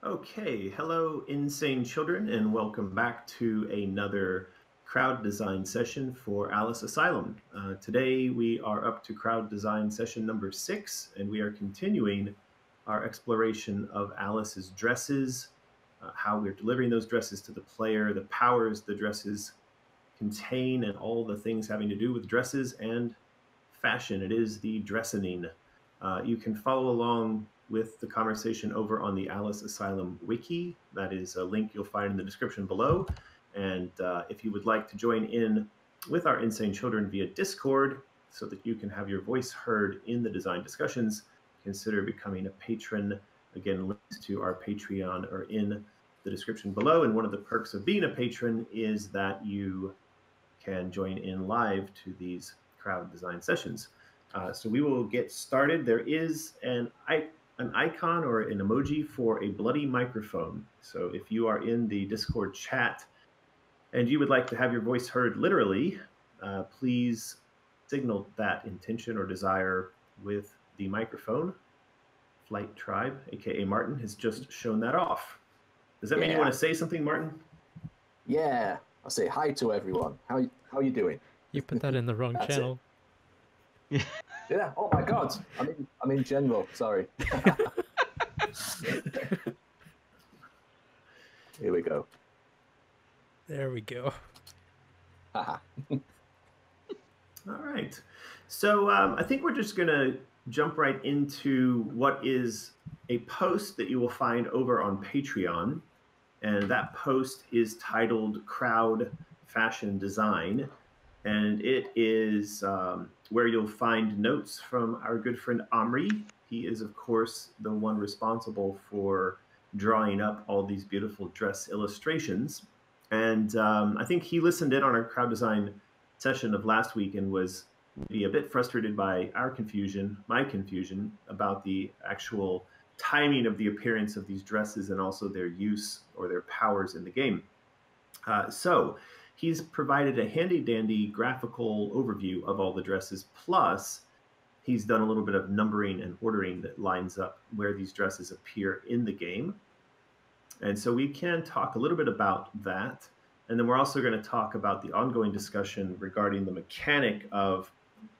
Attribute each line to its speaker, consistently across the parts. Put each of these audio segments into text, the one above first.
Speaker 1: Okay, hello, insane children, and welcome back to another crowd design session for Alice Asylum. Today we are up to crowd design session number 6, and we are continuing our exploration of Alice's dresses, how we're delivering those dresses to the player, the powers the dresses contain, and all the things having to do with dresses and fashion. It is the dressing. You can follow along with the conversation over on the Alice Asylum Wiki. That is a link you'll find in the description below. And if you would like to join in with our insane children via Discord so that you can have your voice heard in the design discussions, consider becoming a patron. Again, links to our Patreon are in the description below. And one of the perks of being a patron is that you can join in live to these crowd design sessions. So we will get started. There is an icon or an emoji for a bloody microphone. So if you are in the Discord chat and you would like to have your voice heard literally, please signal that intention or desire with the microphone. Flight Tribe, aka Martin, has just shown that off. Does that mean you want to say something, Martin?
Speaker 2: Yeah, I'll say hi to everyone. How are you doing?
Speaker 3: You put that in the wrong channel.
Speaker 2: Yeah. Oh my God. I'm in general. Sorry. Here we go.
Speaker 3: There we go.
Speaker 2: Haha.
Speaker 1: All right. So I think we're just going to jump right into what is a post that you will find over on Patreon. And that post is titled Crowd Fashion Design. And it is where you'll find notes from our good friend Omri. He is, of course, the one responsible for drawing up all these beautiful dress illustrations. And I think he listened in on our crowd design session of last week and was maybe a bit frustrated by our confusion, my confusion, about the actual timing of the appearance of these dresses and also their use or their powers in the game. So he's provided a handy-dandy graphical overview of all the dresses, plus he's done a little bit of numbering and ordering that lines up where these dresses appear in the game. And so we can talk a little bit about that. And then we're also going to talk about the ongoing discussion regarding the mechanic of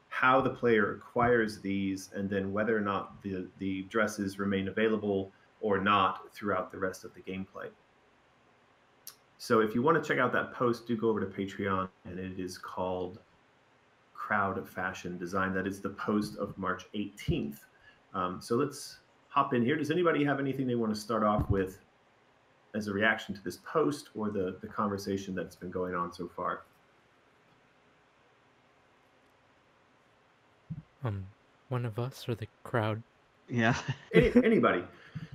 Speaker 1: how the player acquires these and then whether or not the dresses remain available or not throughout the rest of the gameplay. So if you want to check out that post, do go over to Patreon, and it is called Crowd Fashion Design. That is the post of March 18th. So let's hop in here. Does anybody have anything they want to start off with as a reaction to this post or the conversation that's been going on so far?
Speaker 3: One of us or the crowd?
Speaker 4: Yeah.
Speaker 1: Anybody.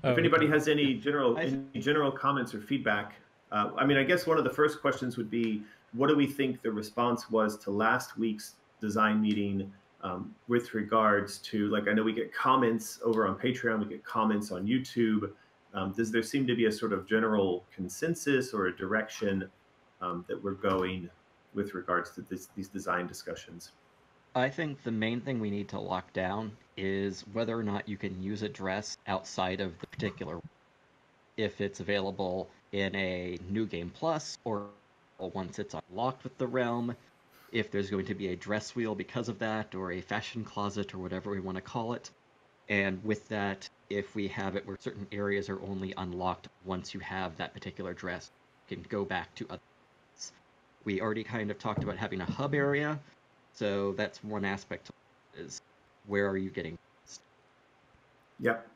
Speaker 3: Oh,
Speaker 1: if anybody has any general comments or feedback. I mean, I guess one of the first questions would be, what do we think the response was to last week's design meeting with regards to, like, I know we get comments over on Patreon, we get comments on YouTube. Does there seem to be a sort of general consensus or a direction that we're going with regards to these design discussions?
Speaker 4: I think the main thing we need to lock down is whether or not you can use a dress outside of the particular, if it's available in a New Game Plus or once it's unlocked with the realm, if there's going to be a dress wheel because of that, or a fashion closet, or whatever we want to call it. And with that, if we have it where certain areas are only unlocked once you have that particular dress, you can go back to other ones. We already kind of talked about having a hub area, so that's one aspect, is where are you getting dressed?
Speaker 1: Yep.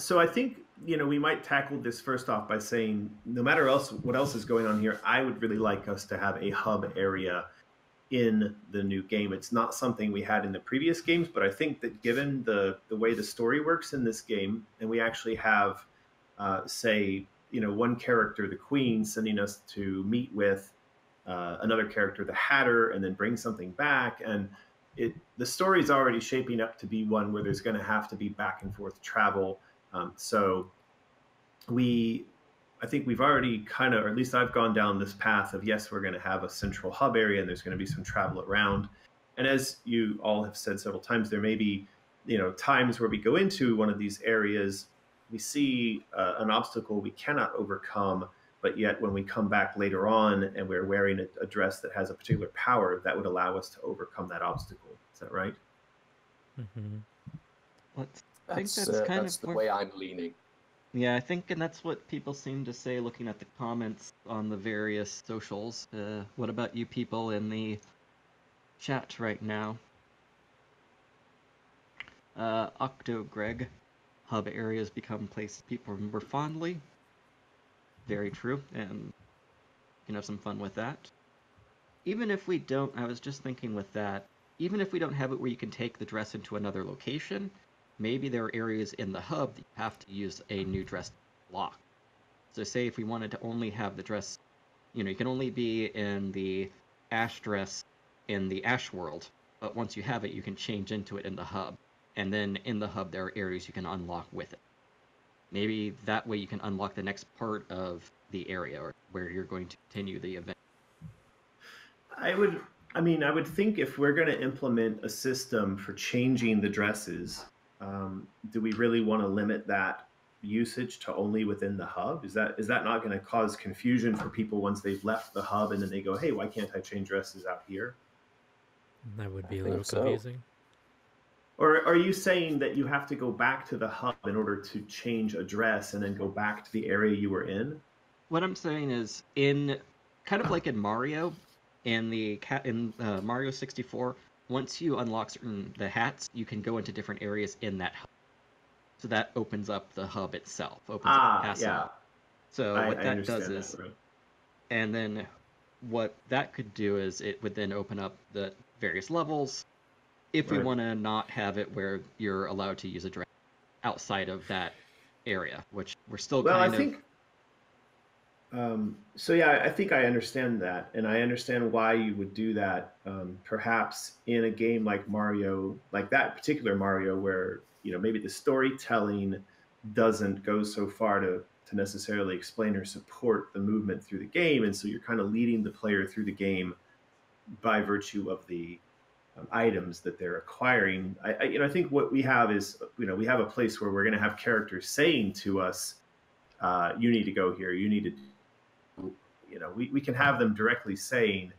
Speaker 1: So I think, we might tackle this first off by saying, no matter what else is going on here, I would really like us to have a hub area in the new game. It's not something we had in the previous games, but I think that given the way the story works in this game, and we actually have, say, one character, the Queen, sending us to meet with another character, the Hatter, and then bring something back, and the story's already shaping up to be one where there's going to have to be back and forth travel. So I think we've already kind of, or at least I've gone down this path of, yes, we're going to have a central hub area and there's going to be some travel around. And as you all have said several times, there may be, times where we go into one of these areas we see an obstacle we cannot overcome, but yet when we come back later on and we're wearing a dress that has a particular power, that would allow us to overcome that obstacle. Is that right?
Speaker 3: Mm-hmm.
Speaker 4: I think
Speaker 2: That's
Speaker 4: that's kind
Speaker 2: that's
Speaker 4: of
Speaker 2: the
Speaker 4: where...
Speaker 2: way I'm leaning.
Speaker 4: Yeah, I think, and that's what people seem to say looking at the comments on the various socials. What about you people in the chat right now? Octo Greg, hub areas become places people remember fondly. Very true, and you can have some fun with that. Even if we don't, I was just thinking with that, even if we don't have it where you can take the dress into another location, maybe there are areas in the hub that you have to use a new dress to lock. So say if we wanted to only have the dress, you can only be in the Ash dress in the Ash world, but once you have it, you can change into it in the hub. And then in the hub, there are areas you can unlock with it. Maybe that way you can unlock the next part of the area or where you're going to continue the event.
Speaker 1: I would think if we're going to implement a system for changing the dresses, do we really want to limit that usage to only within the hub? Is that not going to cause confusion for people once they've left the hub and then they go, hey, why can't I change dresses out here?
Speaker 3: That would be a little confusing.
Speaker 1: Or are you saying that you have to go back to the hub in order to change a dress and then go back to the area you were in?
Speaker 4: What I'm saying is, in kind of like in Mario, in Mario 64, once you unlock the hats, you can go into different areas in that hub. So that opens up the hub itself. Opens up the castle.
Speaker 1: Yeah.
Speaker 4: So what that does
Speaker 1: that,
Speaker 4: is,
Speaker 1: right.
Speaker 4: And then what that could do is it would then open up the various levels. If we want to not have it where you're allowed to use a dress outside of that area, which we're still I think
Speaker 1: I understand that, and I understand why you would do that. Perhaps in a game like Mario, like that particular Mario, where maybe the storytelling doesn't go so far to necessarily explain or support the movement through the game, and so you're kind of leading the player through the game by virtue of the items that they're acquiring. I think what we have is we have a place where we're going to have characters saying to us, "You need to go here. You need to." We can have them directly saying,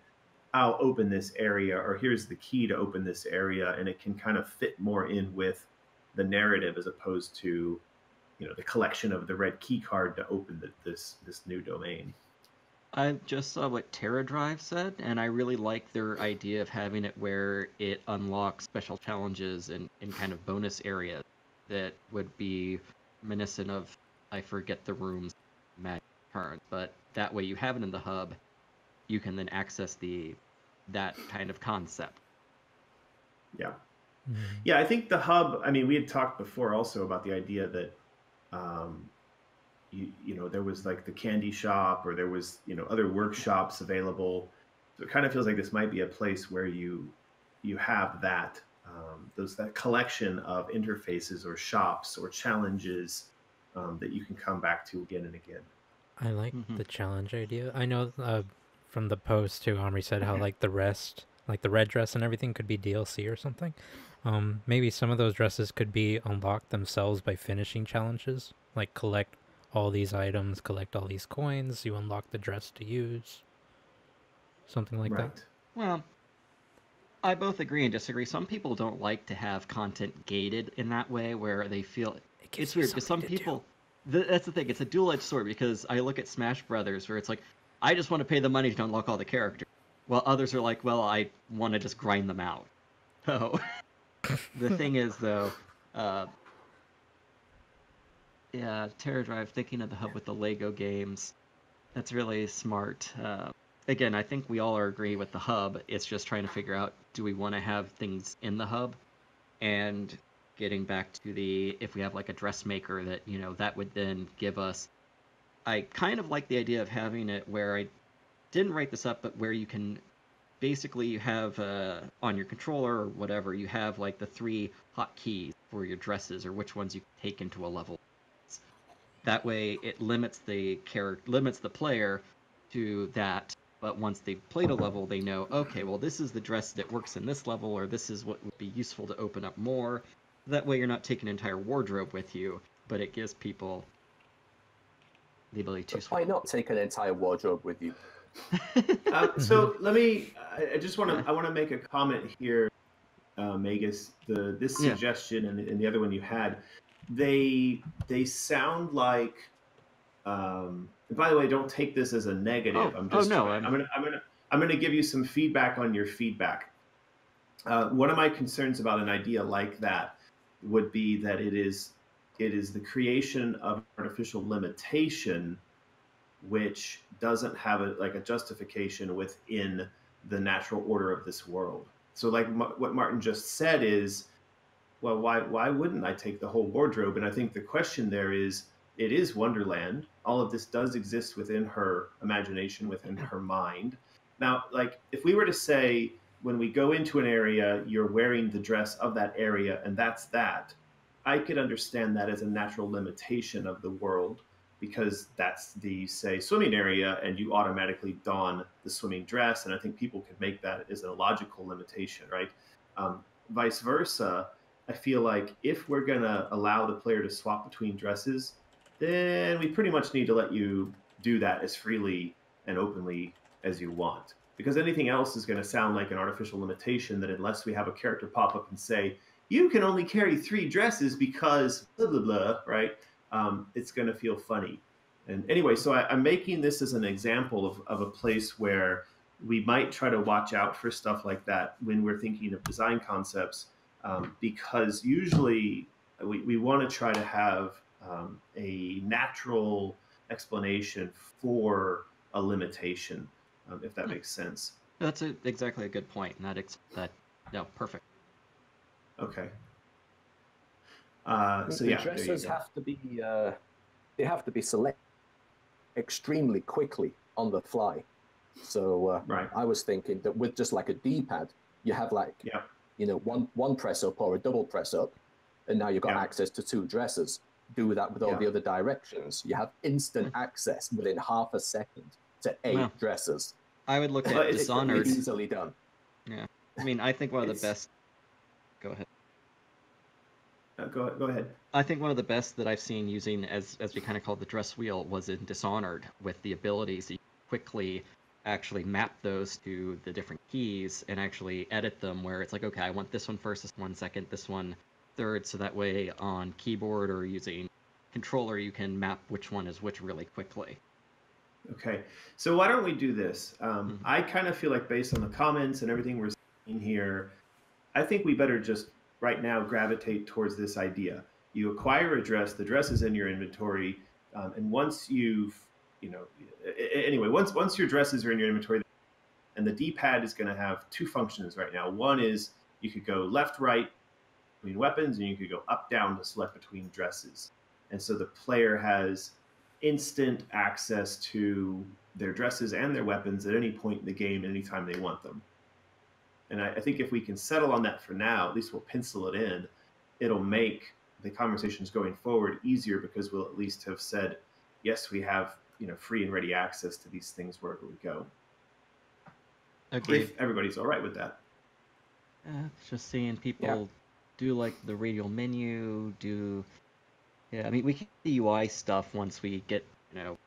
Speaker 1: I'll open this area, or here's the key to open this area, and it can kind of fit more in with the narrative as opposed to the collection of the red key card to open this new domain.
Speaker 4: I just saw what Terra Drive said, and I really like their idea of having it where it unlocks special challenges and kind of bonus areas that would be reminiscent of, I forget the rooms, magic turns, but that way you have it in the hub, you can then access that kind of concept.
Speaker 1: Yeah.
Speaker 3: Mm-hmm.
Speaker 1: Yeah, I think the hub, we had talked before also about the idea that there was like the candy shop, or there was other workshops available. So it kind of feels like this might be a place where you have that that collection of interfaces or shops or challenges that you can come back to again and again.
Speaker 3: I like the challenge idea. I know from the post too, Omri said how like the red dress and everything could be DLC or something. Maybe some of those dresses could be unlocked themselves by finishing challenges, like collect all these items, collect all these coins, you unlock the dress to use. Something like that.
Speaker 4: Well, I both agree and disagree. Some people don't like to have content gated in that way, where they feel it's weird because some people. That's the thing. It's a dual-edged sword, because I look at Smash Brothers where it's like, I just want to pay the money to unlock all the characters, while others are like, well, I want to just grind them out. So the thing is, though, Terra Drive, thinking of the hub with the Lego games, that's really smart. Again, I think we all are agree with the hub. It's just trying to figure out, do we want to have things in the hub? And getting back to if we have like a dressmaker that, that would then give us, I kind of like the idea of having it where, I didn't write this up, but where you can basically you have on your controller or whatever, you have like the 3 hotkeys for your dresses, or which ones you take into a level. That way it limits the player to that, but once they've played a level, they know, okay, well, this is the dress that works in this level, or this is what would be useful to open up more. That way you're not taking an entire wardrobe with you. but it gives people the ability to
Speaker 2: But why not take an entire wardrobe with you?
Speaker 1: So let me. I just want to. I want to make a comment here, Magus. This
Speaker 4: Yeah.
Speaker 1: suggestion and the other one you had, they sound like. And by the way, don't take this as a negative. I'm just
Speaker 4: no,
Speaker 1: trying. I'm gonna give you some feedback on your feedback. One of my concerns about an idea like that would be that it is the creation of artificial limitation which doesn't have a justification within the natural order of this world. So like what Martin just said is, well, why wouldn't I take the whole wardrobe? And I think the question there is, it is Wonderland. All of this does exist within her imagination, within her mind. Now, like if we were to say, when we go into an area, you're wearing the dress of that area, and that's that, I could understand that as a natural limitation of the world because that's the, say, swimming area, and you automatically don the swimming dress. And I think people could make that as a logical limitation, right? Vice versa, I feel like if we're going to allow the player to swap between dresses, then we pretty much need to let you do that as freely and openly as you want. Because anything else is going to sound like an artificial limitation that unless we have a character pop up and say, you can only carry 3 dresses because blah, blah, blah, right? It's going to feel funny. And anyway, so I'm making this as an example of a place where we might try to watch out for stuff like that when we're thinking of design concepts, because usually we want to try to have a natural explanation for a limitation, if that makes sense.
Speaker 4: That's exactly a good point, and no, perfect.
Speaker 1: Okay.
Speaker 2: So the dresses have to be they have to be selected extremely quickly on the fly. So
Speaker 1: right.
Speaker 2: I was thinking that with just like a D-pad, you have like one press up or a double press up, and now you've got access to 2 dresses. Do that with all the other directions. You have instant access within half a second to 8 dresses.
Speaker 4: I would look at Dishonored.
Speaker 2: It's easily done.
Speaker 4: Yeah, I mean, I think one of the best. Go ahead.
Speaker 1: Go ahead.
Speaker 4: I think one of the best that I've seen using, as we kind of called the dress wheel, was in Dishonored, with the abilities that you quickly actually map those to the different keys and actually edit them, where it's like, okay, I want this one first, this one second, this one third, so that way on keyboard or using controller you can map which one is which really quickly.
Speaker 1: Okay, so why don't we do this? I kind of feel like based on the comments and everything we're seeing here, I think we better just right now gravitate towards this idea. You acquire a dress, the dress is in your inventory, and once you've, anyway, once your dresses are in your inventory, and the D-pad is going to have 2 functions right now. One is you could go left, right between weapons, and you could go up, down to select between dresses. And so the player has instant access to their dresses and their weapons at any point in the game, anytime they want them. And I think if we can settle on that for now, at least we'll pencil it in, it'll make the conversations going forward easier, because we'll at least have said, yes, we have free and ready access to these things wherever we go.
Speaker 4: Agreed.
Speaker 1: If everybody's all right with that.
Speaker 4: It's just seeing people do like the radial menu, I mean, we can do the UI stuff once we get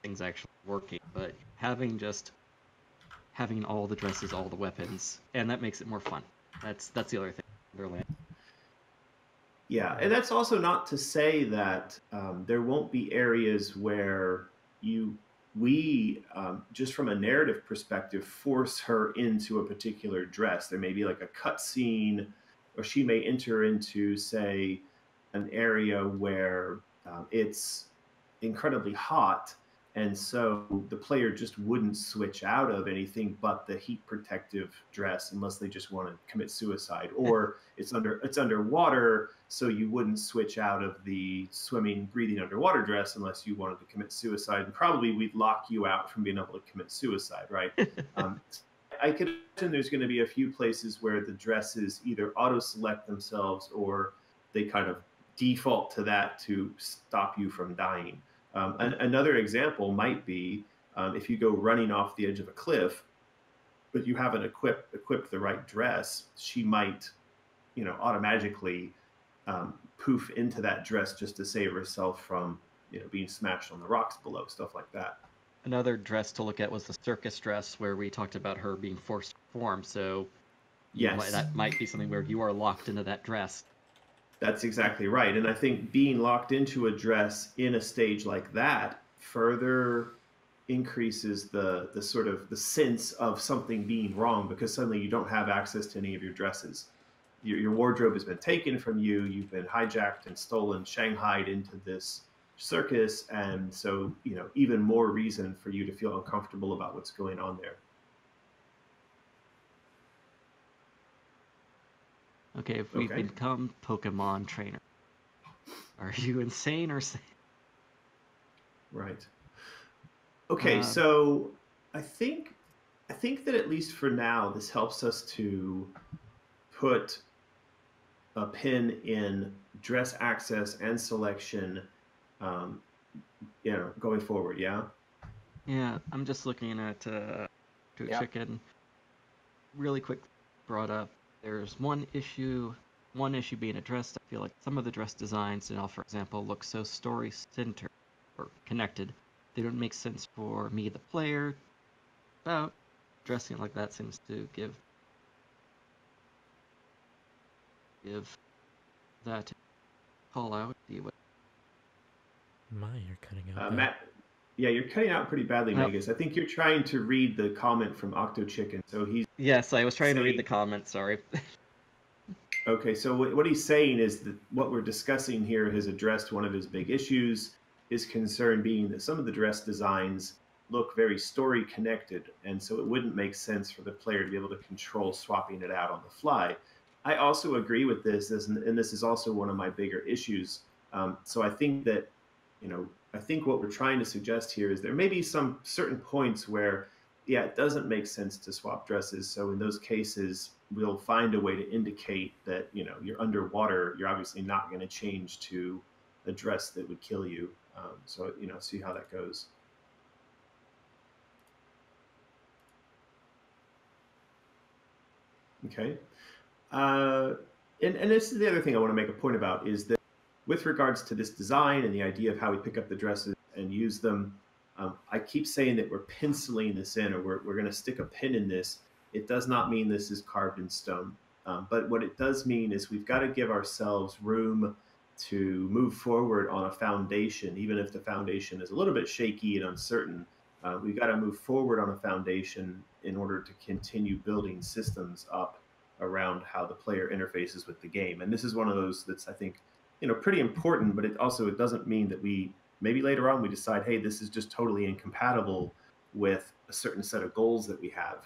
Speaker 4: things actually working, but having all the dresses, all the weapons, and that makes it more fun. That's the other thing. Otherlands.
Speaker 1: Yeah, and that's also not to say that there won't be areas where we just from a narrative perspective, force her into a particular dress. There may be like a cut scene, or she may enter into, say, an area where it's incredibly hot, and so the player just wouldn't switch out of anything but the heat protective dress unless they just want to commit suicide. Or it's underwater, so you wouldn't switch out of the swimming, breathing underwater dress unless you wanted to commit suicide. And probably we'd lock you out from being able to commit suicide, right? I could imagine there's going to be a few places where the dresses either auto-select themselves or they kind of default to that to stop you from dying. Another example might be if you go running off the edge of a cliff, but you haven't equipped the right dress, she might, automatically poof into that dress just to save herself from, being smashed on the rocks below, stuff like that.
Speaker 4: Another dress to look at was the circus dress, where we talked about her being forced to perform. So that might be something where you are locked into that dress.
Speaker 1: That's exactly right. And I think being locked into a dress in a stage like that further increases the sort of the sense of something being wrong, because suddenly you don't have access to any of your dresses. Your wardrobe has been taken from you. You've been hijacked and stolen, shanghaied into this circus. And so, even more reason for you to feel uncomfortable about what's going on there.
Speaker 4: Okay, if we become Pokemon trainer, are you insane or sane?
Speaker 1: Right. Okay, so I think that at least for now, this helps us to put a pin in dress access and selection, going forward. Yeah.
Speaker 4: Yeah, I'm just looking at Chicken. Really quick, brought up. There's one issue being addressed. I feel like some of the dress designs, for example, look so story-centered or connected. They don't make sense for me, the player. About dressing like that seems to give that call out.
Speaker 3: You're cutting out.
Speaker 1: Matt, yeah, you're cutting out pretty badly, Magus. I think you're trying to read the comment from Octo Chicken. So he's
Speaker 4: Yes, I was trying to read the comment. Sorry.
Speaker 1: Okay, so what he's saying is that what we're discussing here has addressed one of his big issues. His concern being that some of the dress designs look very story connected, and so it wouldn't make sense for the player to be able to control swapping it out on the fly. I also agree with this, and this is also one of my bigger issues. So I think that, I think what we're trying to suggest here is there may be some certain points where, yeah, it doesn't make sense to swap dresses. So in those cases, we'll find a way to indicate that, you're underwater. You're obviously not going to change to a dress that would kill you. So, see how that goes. Okay. And this is the other thing I want to make a point about, is that with regards to this design and the idea of how we pick up the dresses and use them, I keep saying that we're penciling this in, or we're going to stick a pin in this. It does not mean this is carved in stone. But what it does mean is we've got to give ourselves room to move forward on a foundation, even if the foundation is a little bit shaky and uncertain. We've got to move forward on a foundation in order to continue building systems up around how the player interfaces with the game. And this is one of those that's, I think, pretty important, but it doesn't mean that maybe later on we decide, hey, this is just totally incompatible with a certain set of goals that we have.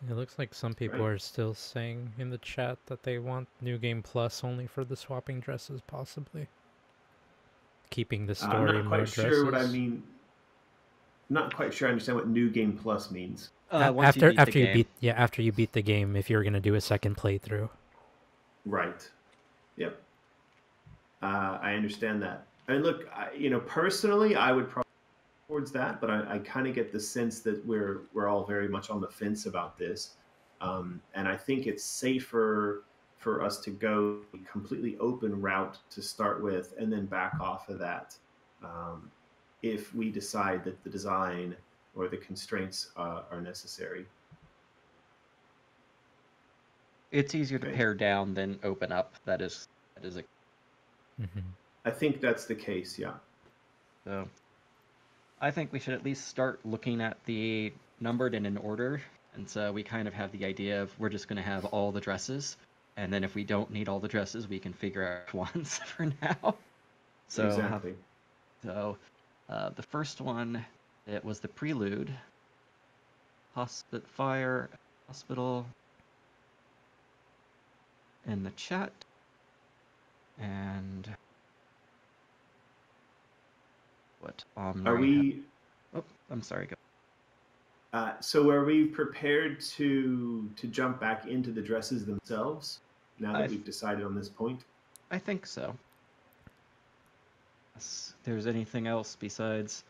Speaker 3: It looks like some people are still saying in the chat that they want New Game Plus only for the swapping dresses, possibly. Keeping the story
Speaker 1: I'm not quite sure what I mean. Not quite sure I understand what New Game Plus means.
Speaker 3: After you beat the game, if you're going to do a second playthrough.
Speaker 1: Right. Yep. I understand that. And look, personally, I would probably towards that, but I kind of get the sense that we're all very much on the fence about this, and I think it's safer for us to go a completely open route to start with, and then back off of that if we decide that the design or the constraints are necessary.
Speaker 4: It's easier to pare down than open up. That is a.
Speaker 3: Mm-hmm.
Speaker 1: I think that's the case. Yeah.
Speaker 4: So, I think we should at least start looking at the numbered in an order, and so we kind of have the idea of we're just going to have all the dresses, and then if we don't need all the dresses, we can figure out ones for now. So,
Speaker 1: exactly.
Speaker 4: So, the first one, it was the prelude. Fire, hospital, in the chat, and what
Speaker 1: are we?
Speaker 4: Oh, I'm sorry. Go.
Speaker 1: So are we prepared to jump back into the dresses themselves now that we've decided on this point?
Speaker 4: I think so. If there's anything else besides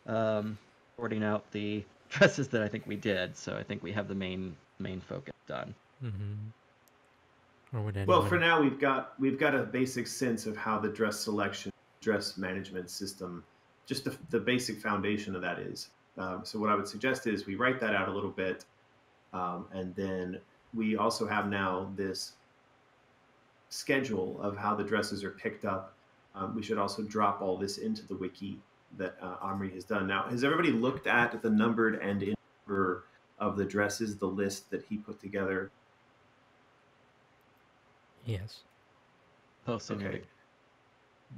Speaker 4: sorting out the dresses that I think we did, so I think we have the main focus done.
Speaker 3: Mm-hmm. Or would anyone...
Speaker 1: Well, for now we've got a basic sense of how the dress selection, dress management system, just the basic foundation of that is. So what I would suggest is we write that out a little bit, and then we also have now this schedule of how the dresses are picked up. We should also drop all this into the wiki that Omri has done. Now, has everybody looked at the numbered and in order of the dresses, the list that he put together?
Speaker 3: Yes.
Speaker 1: Okay.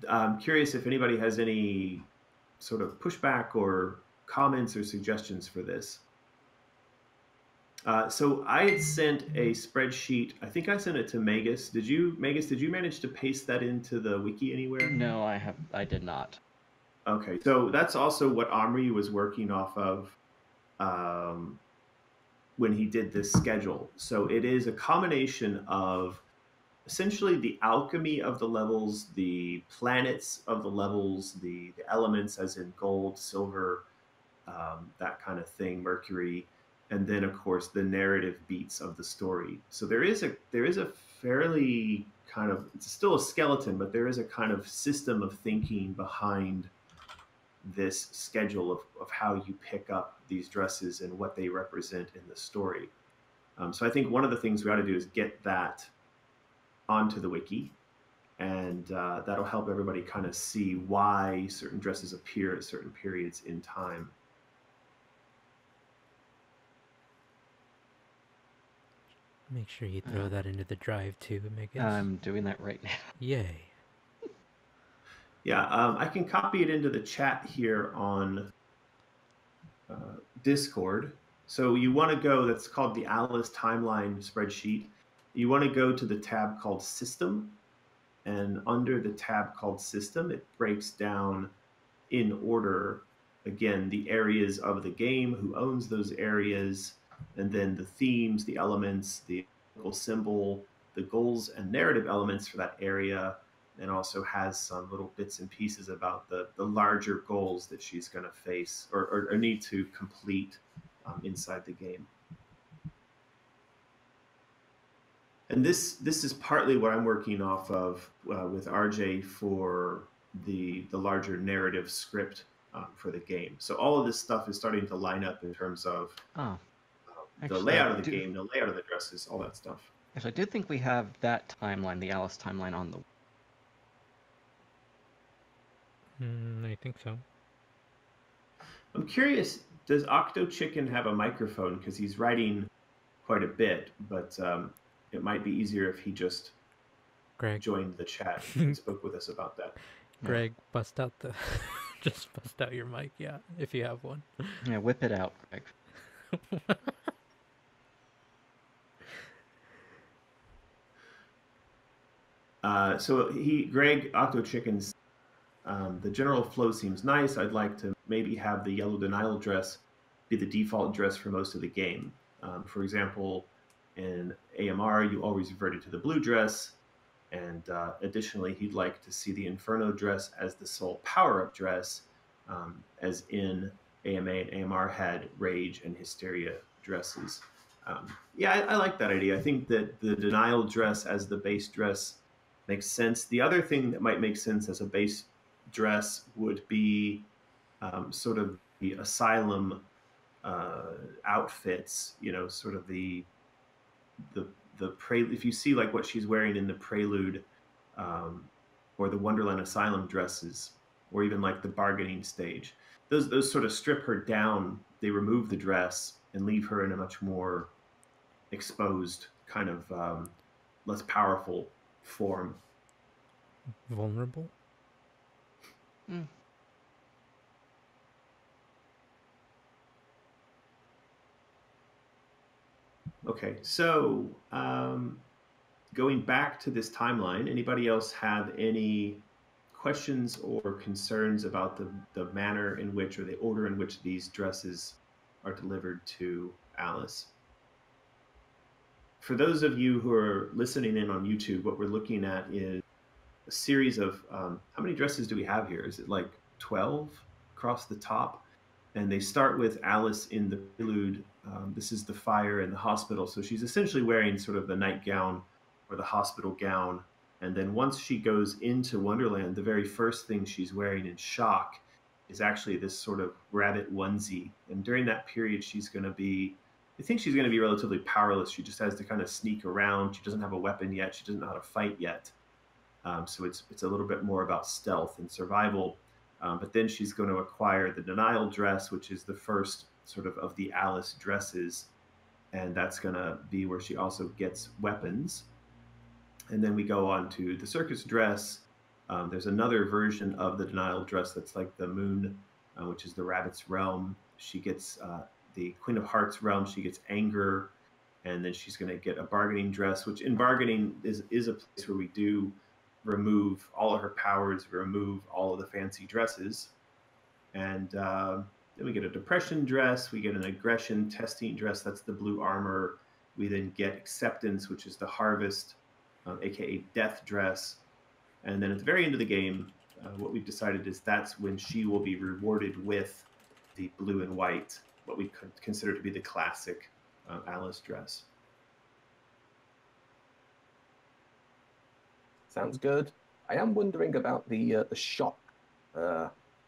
Speaker 1: I'm curious if anybody has any sort of pushback or comments or suggestions for this. So I had sent a spreadsheet. I think I sent it to Magus. Did you manage to paste that into the wiki anywhere?
Speaker 4: No, I did not.
Speaker 1: Okay, so that's also what Omri was working off of when he did this schedule. So it is a combination of essentially the alchemy of the levels, the planets of the levels, the elements as in gold, silver, that kind of thing, mercury, and then of course the narrative beats of the story. So there is a fairly kind of, it's still a skeleton, but there is a kind of system of thinking behind this schedule of how you pick up these dresses and what they represent in the story. So I think one of the things we ought to do is get that onto the wiki, and that'll help everybody kind of see why certain dresses appear at certain periods in time.
Speaker 3: Make sure you throw that into the drive too, Megan.
Speaker 4: I'm doing that right now.
Speaker 3: Yay.
Speaker 1: Yeah, I can copy it into the chat here on Discord. So you want to go, that's called the Alice timeline spreadsheet. You want to go to the tab called System, and under the tab called System, it breaks down in order, again, the areas of the game, who owns those areas, and then the themes, the elements, the symbol, the goals and narrative elements for that area, and also has some little bits and pieces about the larger goals that she's going to face or need to complete inside the game. And this is partly what I'm working off of with RJ for the larger narrative script for the game. So all of this stuff is starting to line up in terms of the layout of the game, the layout of the dresses, all that stuff.
Speaker 4: Actually, I do think we have that timeline, the Alice timeline, on the...
Speaker 3: I think so.
Speaker 1: I'm curious, does Octo Chicken have a microphone? Because he's writing quite a bit, but it might be easier if he just joined the chat and spoke with us about that.
Speaker 3: Greg, bust out the... just bust out your mic, yeah, if you have one.
Speaker 4: Yeah, whip it out, Greg.
Speaker 1: So Greg, Octo Chicken's, the general flow seems nice. I'd like to maybe have the yellow denial dress be the default dress for most of the game. For example, in AMR, you always reverted to the blue dress. And additionally, he'd like to see the Inferno dress as the sole power-up dress, as in AMA and AMR had Rage and Hysteria dresses. Yeah, I like that idea. I think that the Denial dress as the base dress makes sense. The other thing that might make sense as a base dress would be sort of the Asylum outfits, you know, sort of the prelude. If you see like what she's wearing in the Prelude or the Wonderland Asylum dresses, or even like the bargaining stage, those sort of strip her down. They remove the dress and leave her in a much more exposed, kind of less powerful form.
Speaker 3: Vulnerable?
Speaker 1: Okay, so going back to this timeline, anybody else have any questions or concerns about the manner in which, or the order in which these dresses are delivered to Alice? For those of you who are listening in on YouTube, what we're looking at is a series of, how many dresses do we have here? Is it like 12 across the top? And they start with Alice in the Prelude. This is the fire in the hospital. So she's essentially wearing sort of the nightgown or the hospital gown. And then once she goes into Wonderland, the very first thing she's wearing in shock is actually this sort of rabbit onesie. And during that period, she's going to be, I think she's going to be relatively powerless. She just has to kind of sneak around. She doesn't have a weapon yet. She doesn't know how to fight yet. So it's a little bit more about stealth and survival. But then she's going to acquire the denial dress, which is the first sort of the Alice dresses. And that's going to be where she also gets weapons. And then we go on to the circus dress. There's another version of the denial dress that's like the moon, which is the rabbit's realm. She gets the Queen of Hearts realm. She gets anger. And then she's going to get a bargaining dress, which in bargaining is a place where we do remove all of her powers, remove all of the fancy dresses. And then we get a depression dress. We get an aggression testing dress. That's the blue armor. We then get acceptance, which is the harvest, aka death dress. And then at the very end of the game, what we've decided is that's when she will be rewarded with the blue and white, what we could consider to be the classic Alice dress.
Speaker 2: Sounds good. I am wondering about the shock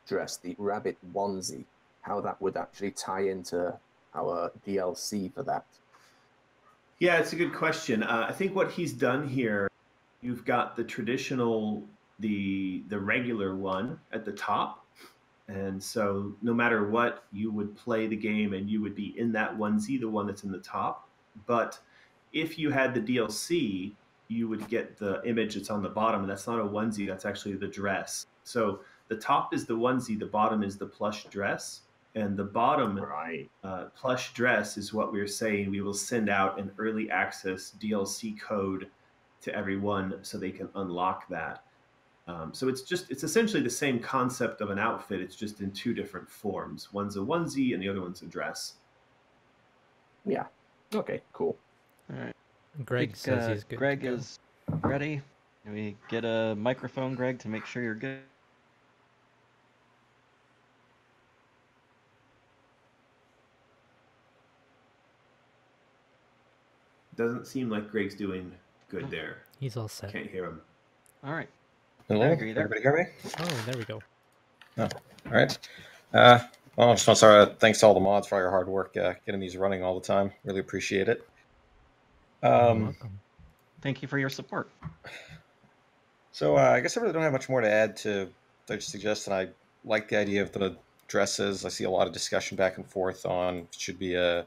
Speaker 2: dress, the rabbit onesie, how that would actually tie into our DLC for that.
Speaker 1: Yeah, it's a good question. I think what he's done here, you've got the traditional, the regular one at the top. And so no matter what, you would play the game and you would be in that onesie, the one that's in the top. But if you had the DLC, you would get the image that's on the bottom. And that's not a onesie, that's actually the dress. So the top is the onesie, the bottom is the plush dress. And the bottom plush dress is what we're saying. We will send out an early access DLC code to everyone so they can unlock that. So it's essentially the same concept of an outfit. It's just in two different forms. One's a onesie and the other one's a dress.
Speaker 2: Yeah. Okay, cool.
Speaker 4: All right.
Speaker 3: Greg says he's good.
Speaker 4: Greg is ready. Can we get a microphone, Greg, to make sure you're good?
Speaker 1: Doesn't seem like Greg's doing good there.
Speaker 3: He's all set.
Speaker 1: Can't hear him.
Speaker 4: All right.
Speaker 5: Hello, everybody hear me?
Speaker 3: Oh, there we go.
Speaker 5: Oh, all right. Well, I just want to start. Thanks to all the mods for all your hard work getting these running all the time. Really appreciate it.
Speaker 3: You're welcome.
Speaker 4: Thank you for your support.
Speaker 5: So I guess I really don't have much more to add to what I just suggested. I like the idea of the dresses. I see a lot of discussion back and forth on if it should be a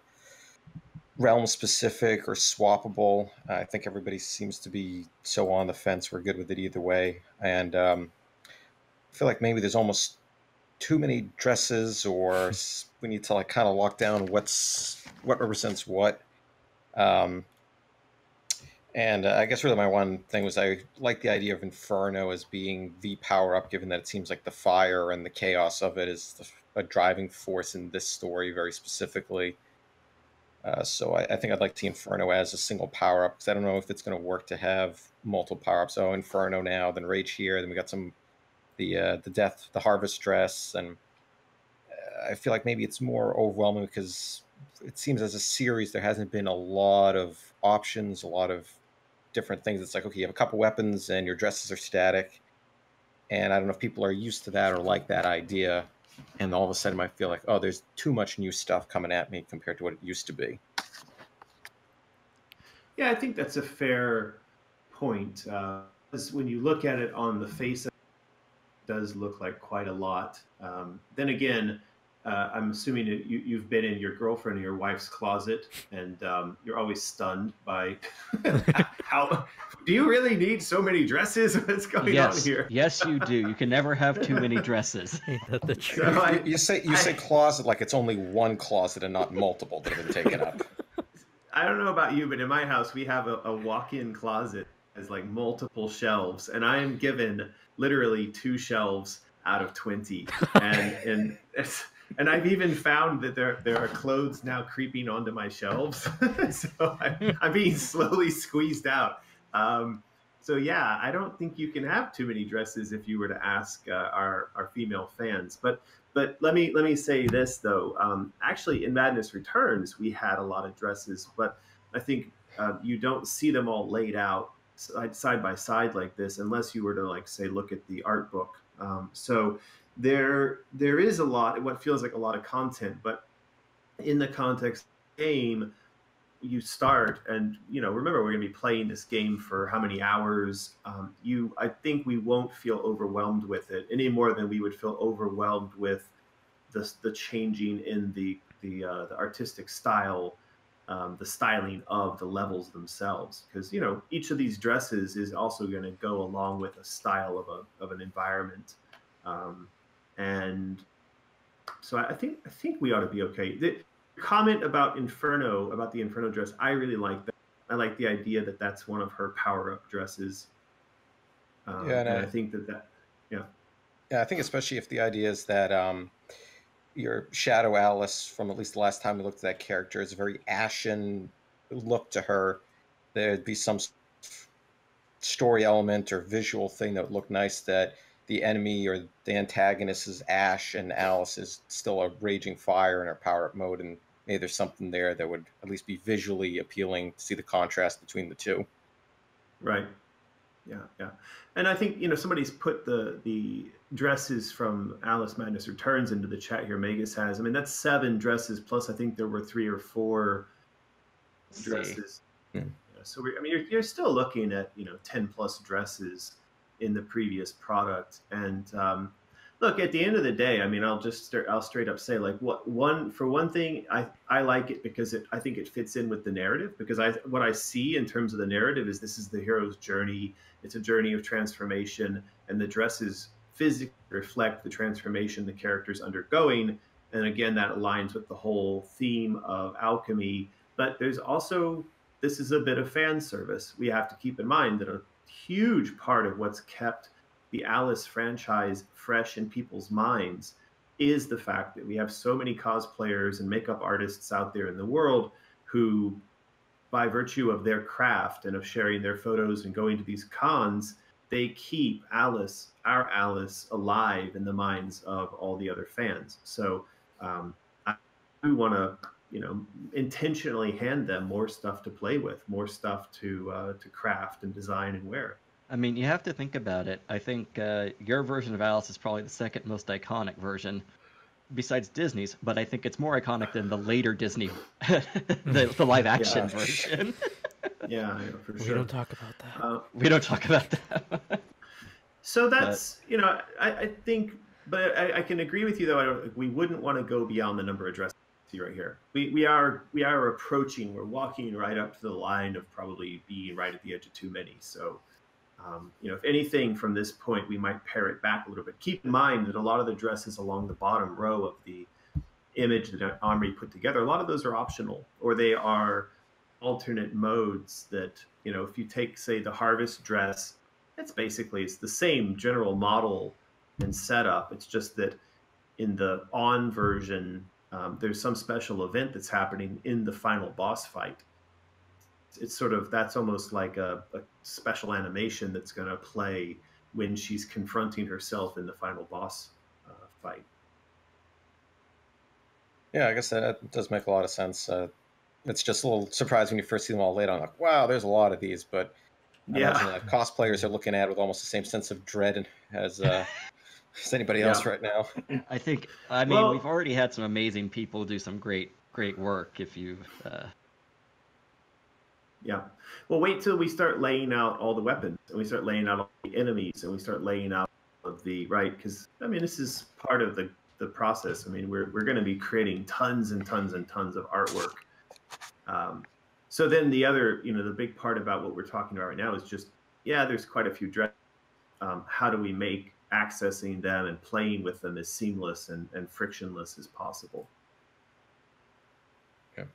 Speaker 5: realm specific or swappable. I think everybody seems to be so on the fence. We're good with it either way. And I feel like maybe there's almost too many dresses, or we need to like kind of lock down what represents what. And I guess really my one thing was I like the idea of Inferno as being the power-up, given that it seems like the fire and the chaos of it is a driving force in this story very specifically. So I think I'd like to see Inferno as a single power-up, because I don't know if it's going to work to have multiple power-ups. So Inferno now, then Rage here, then we got the Death, the Harvest dress, and I feel like maybe it's more overwhelming because it seems as a series there hasn't been a lot of options, a lot of different things. It's like, okay, you have a couple weapons and your dresses are static, and I don't know if people are used to that or like that idea, and all of a sudden I feel like, oh, there's too much new stuff coming at me compared to what it used to be.
Speaker 1: Yeah, I think that's a fair point. Because when you look at it on the face, it does look like quite a lot. Then again, I'm assuming you've been in your girlfriend or your wife's closet, and you're always stunned by how. Do you really need so many dresses? What's going on here?
Speaker 4: Yes, you do. You can never have too many dresses.
Speaker 1: So
Speaker 5: you say closet like it's only one closet and not multiple that have been taken up.
Speaker 1: I don't know about you, but in my house we have a walk-in closet that has like multiple shelves, and I am given literally 2 shelves out of 20, and I've even found that there are clothes now creeping onto my shelves, so I'm being slowly squeezed out. So yeah, I don't think you can have too many dresses if you were to ask our female fans. But let me say this though. Actually, in Madness Returns, we had a lot of dresses, but I think you don't see them all laid out side by side like this, unless you were to like say look at the art book. So there is a lot, what feels like a lot of content, but in the context of the game, you start and remember we're going to be playing this game for how many hours. I think we won't feel overwhelmed with it any more than we would feel overwhelmed with the changing in the artistic style, the styling of the levels themselves, because each of these dresses is also going to go along with a style of an environment, and so I think we ought to be okay. The comment about the Inferno dress, I really like that. I like the idea that that's one of her power-up dresses. And I think yeah,
Speaker 5: I think especially if the idea is that your Shadow Alice, from at least the last time we looked at that character, is a very ashen look to her. There'd be some story element or visual thing that would look nice, that the enemy or the antagonist is ash and Alice is still a raging fire in her power-up mode, and maybe there's something there that would at least be visually appealing to see the contrast between the two.
Speaker 1: Right. Yeah. And I think somebody's put the dresses from Alice Madness Returns into the chat here. Magus has. I mean, that's 7 dresses plus I think there were 3 or 4 dresses. Yeah, so you're still looking at 10 plus dresses in the previous product. And look, at the end of the day, I mean, I'll straight up say, like, for one thing, I like it because I think it fits in with the narrative, because what I see in terms of the narrative is this is the hero's journey. It's a journey of transformation, and the dresses physically reflect the transformation the character's undergoing. And again, that aligns with the whole theme of alchemy. But there's also, this is a bit of fan service. We have to keep in mind that a huge part of what's kept the Alice franchise fresh in people's minds is the fact that we have so many cosplayers and makeup artists out there in the world who, by virtue of their craft and of sharing their photos and going to these cons, they keep Alice, our Alice, alive in the minds of all the other fans. So I do want to, intentionally hand them more stuff to play with, more stuff to craft and design and wear.
Speaker 4: I mean, you have to think about it. I think your version of Alice is probably the second most iconic version, besides Disney's, but I think it's more iconic than the later Disney, the live-action version.
Speaker 1: Yeah, for sure.
Speaker 3: We don't talk about that.
Speaker 4: We don't talk about that.
Speaker 1: So that's, I think, but I can agree with you, though. We wouldn't want to go beyond the number of dresses you see right here. We are approaching, we're walking right up to the line of probably being right at the edge of too many. So, if anything from this point, we might pare it back a little bit. Keep in mind that a lot of the dresses along the bottom row of the image that Omri put together, a lot of those are optional, or they are alternate modes that, if you take, say, the Harvest dress, it's the same general model and setup. It's just that in the on version, there's some special event that's happening in the final boss fight. It's that's almost like a special animation that's going to play when she's confronting herself in the final boss fight.
Speaker 5: Yeah, I guess that does make a lot of sense. It's just a little surprising when you first see them all laid on. Like, wow, there's a lot of these, but I imagine that cosplayers are looking at it with almost the same sense of dread as anybody else right now.
Speaker 4: I mean, we've already had some amazing people do some great work. If you've
Speaker 1: Yeah. Well, wait till we start laying out all the weapons, and we start laying out all the enemies, and we start laying out of the because this is part of the process. I mean, we're going to be creating tons and tons and tons of artwork. So then the other, the big part about what we're talking about right now is just, there's quite a few dresses. How do we make accessing them and playing with them as seamless and frictionless as possible?
Speaker 5: Okay.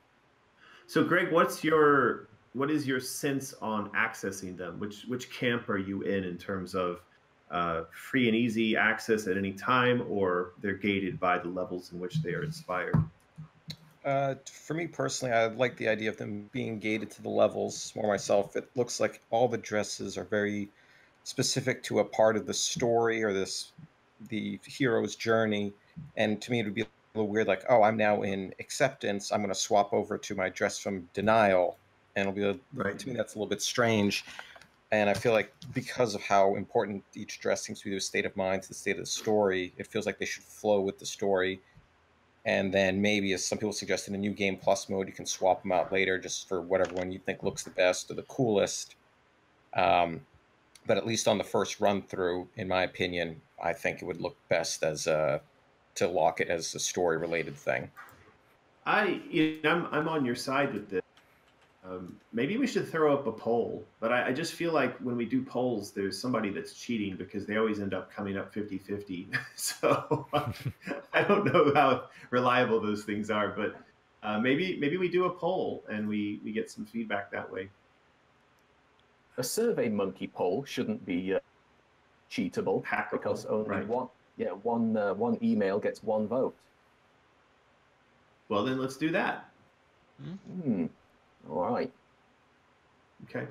Speaker 1: So, Greg, what is your sense on accessing them? Which camp are you in terms of free and easy access at any time, or they're gated by the levels in which they are inspired?
Speaker 5: For me personally, I like the idea of them being gated to the levels more myself. It looks like all the dresses are very specific to a part of the story or the hero's journey. And to me, it would be a little weird, like, oh, I'm now in Acceptance, I'm going to swap over to my dress from Denial. And it'll be, to me, that's a little bit strange. And I feel like because of how important each dress seems to be to the state of mind, to the state of the story, it feels like they should flow with the story. And then maybe, as some people suggested, in a new game plus mode, you can swap them out later just for whatever one you think looks the best or the coolest. But at least on the first run through, in my opinion, I think it would look best as to lock it as a story related thing.
Speaker 1: I'm on your side with this. Maybe we should throw up a poll, but I just feel like when we do polls, there's somebody that's cheating because they always end up coming up 50-50. So I don't know how reliable those things are, but maybe we do a poll and we get some feedback that way.
Speaker 2: A Survey Monkey poll shouldn't be cheatable because only one email gets one vote.
Speaker 1: Well, then let's do that.
Speaker 2: All right.
Speaker 1: Okay.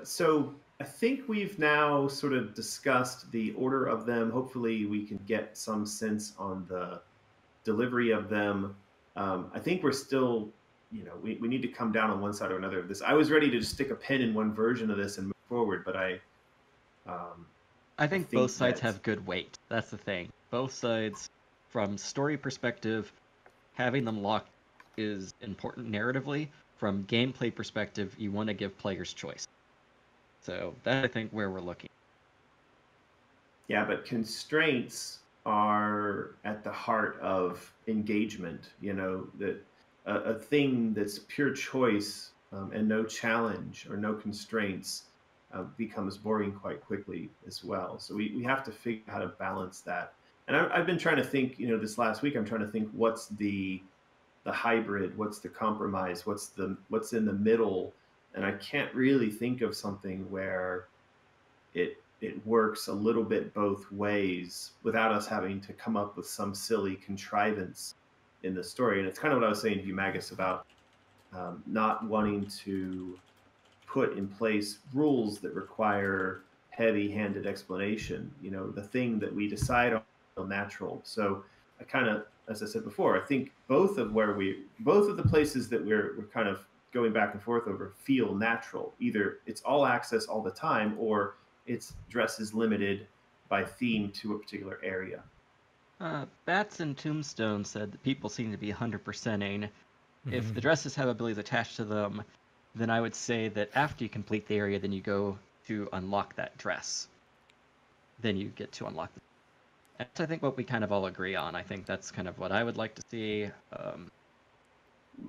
Speaker 1: So I think we've now sort of discussed the order of them. Hopefully we can get some sense on the delivery of them. I think we're still, we need to come down on one side or another of this. I was ready to just stick a pin in one version of this and move forward, but I
Speaker 4: think both sides have good weight. That's the thing. Both sides, from story perspective, having them locked is important narratively. From gameplay perspective, you want to give players choice. So that's, I think, where we're looking.
Speaker 1: Yeah, but constraints are at the heart of engagement. That a thing that's pure choice and no challenge or no constraints becomes boring quite quickly as well. So we have to figure out how to balance that. And I've been trying to think, this last week, I'm trying to think what's the hybrid, what's the compromise, what's in the middle. And I can't really think of something where it works a little bit both ways without us having to come up with some silly contrivance in the story. And it's kind of what I was saying to you, Magus, about not wanting to put in place rules that require heavy-handed explanation. The thing that we decide on is natural. So I kind of, as I said before, I think both of the places that we're kind of going back and forth over feel natural. Either it's all access all the time, or its dress is limited by theme to a particular area.
Speaker 4: Bats and Tombstone said that people seem to be 100%ing. If the dresses have abilities attached to them, then I would say that after you complete the area, then you go to unlock that dress. Then you get to unlock the. That's, I think, what we kind of all agree on. I think that's kind of what I would like to see.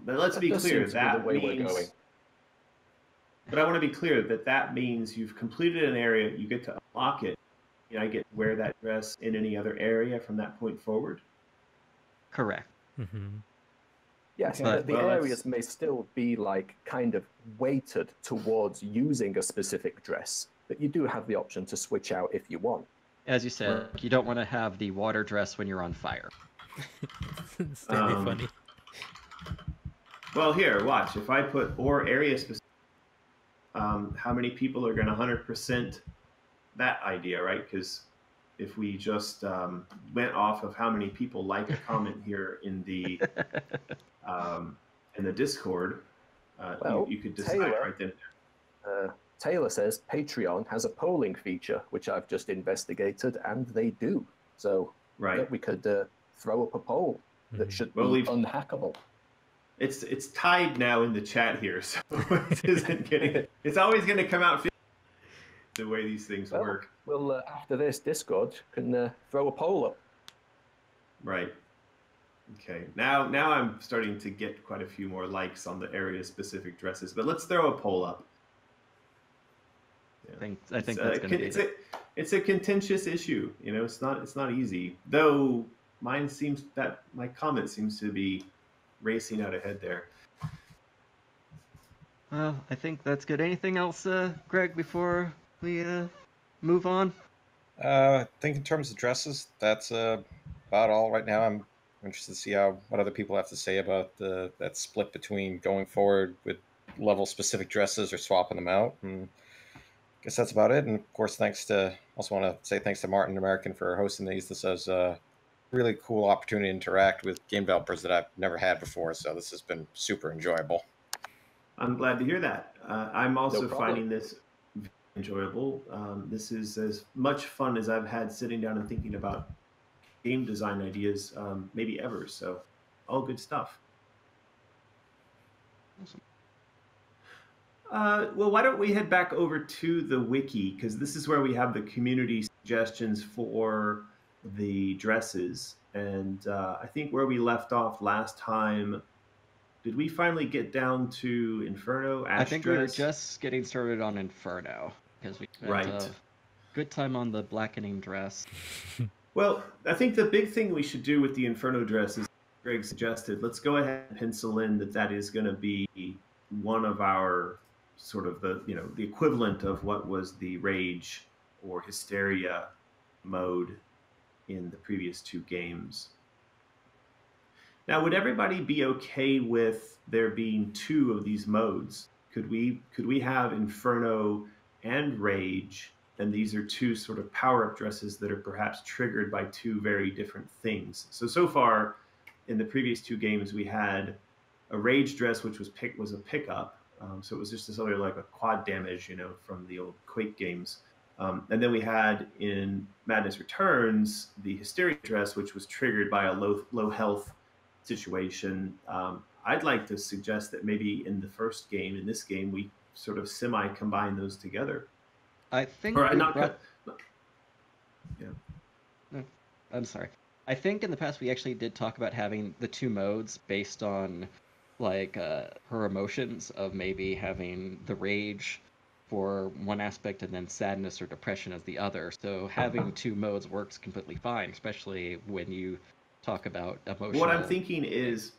Speaker 1: But let's be clear, that means. But I want to be clear that means you've completed an area, you get to unlock it. I get to wear that dress in any other area from that point forward.
Speaker 4: Correct.
Speaker 2: Yes, but the areas may still be kind of weighted towards using a specific dress, but you do have the option to switch out if you want.
Speaker 4: As you said, you don't want to have the water dress when you're on fire.
Speaker 3: It's funny.
Speaker 1: Well, here, watch. If I put or area specific, how many people are going to 100% that idea, right? Because if we just went off of how many people like a comment here in the Discord, you could decide right then.
Speaker 2: Taylor says Patreon has a polling feature, which I've just investigated, and they do. So we could throw up a poll that should be unhackable.
Speaker 1: It's tied now in the chat here, so it isn't getting. It's always going to come out the way these things work.
Speaker 2: Well, after this, Discord can throw a poll up.
Speaker 1: Right. Okay. Now I'm starting to get quite a few more likes on the area-specific dresses, but let's throw a poll up.
Speaker 4: Yeah. I think that's going to be
Speaker 1: it's a contentious issue. It's not easy. Though my comment seems to be racing out ahead there.
Speaker 4: Well, I think that's good. Anything else, Greg, before we move on?
Speaker 5: I think in terms of dresses, that's about all right now. I'm interested to see what other people have to say about that split between going forward with level-specific dresses or swapping them out. And I guess that's about it. And of course, also want to say thanks to Martin American for hosting these. This is a really cool opportunity to interact with game developers that I've never had before. So this has been super enjoyable.
Speaker 1: I'm glad to hear that. I'm also finding this enjoyable. This is as much fun as I've had sitting down and thinking about game design ideas, maybe ever. So, all good stuff.
Speaker 4: Awesome.
Speaker 1: Well, why don't we head back over to the wiki, because this is where we have the community suggestions for the dresses. And I think where we left off last time, did we finally get down to Inferno?
Speaker 4: I think we were just getting started on Inferno, because we spent a good time on the blackening dress.
Speaker 1: Well, I think the big thing we should do with the Inferno dress is, Greg suggested, let's go ahead and pencil in that is going to be one of our sort of the equivalent of what was the Rage or Hysteria mode in the previous 2 games. Now, would everybody be okay with there being 2 of these modes? Could we have Inferno and Rage, and these are 2 sort of power-up dresses that are perhaps triggered by 2 very different things? So far, in the previous 2 games, we had a Rage dress, which was a pickup. So it was just this other like a quad damage, from the old Quake games. And then we had in Madness Returns the Hysteria dress, which was triggered by a low health situation. I'd like to suggest that maybe in this game, we sort of semi-combine those together.
Speaker 4: I think. I'm sorry. I think in the past we actually did talk about having the 2 modes based on like her emotions, of maybe having the rage for one aspect and then sadness or depression as the other. So having 2 modes works completely fine, especially when you talk about emotional.
Speaker 1: What I'm thinking is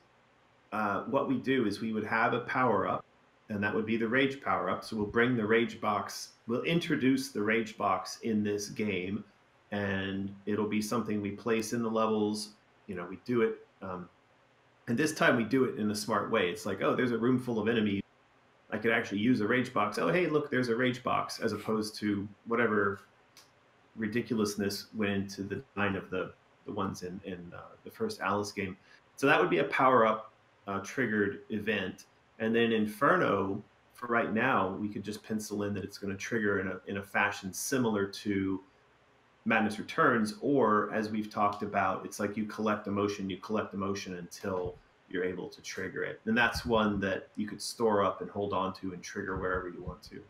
Speaker 1: what we do is we would have a power-up, and that would be the rage power-up. So we'll bring the rage box, we'll introduce the rage box in this game, and it'll be something we place in the levels. We do it. And this time we do it in a smart way. It's like, oh, there's a room full of enemies. I could actually use a rage box. Oh, hey, look, there's a rage box, as opposed to whatever ridiculousness went into the design of the ones in the first Alice game. So that would be a power-up triggered event. And then Inferno, for right now, we could just pencil in that it's going to trigger in a fashion similar to Madness Returns, or as we've talked about, it's like you collect emotion until you're able to trigger it. And that's one that you could store up and hold on to and trigger wherever you want to.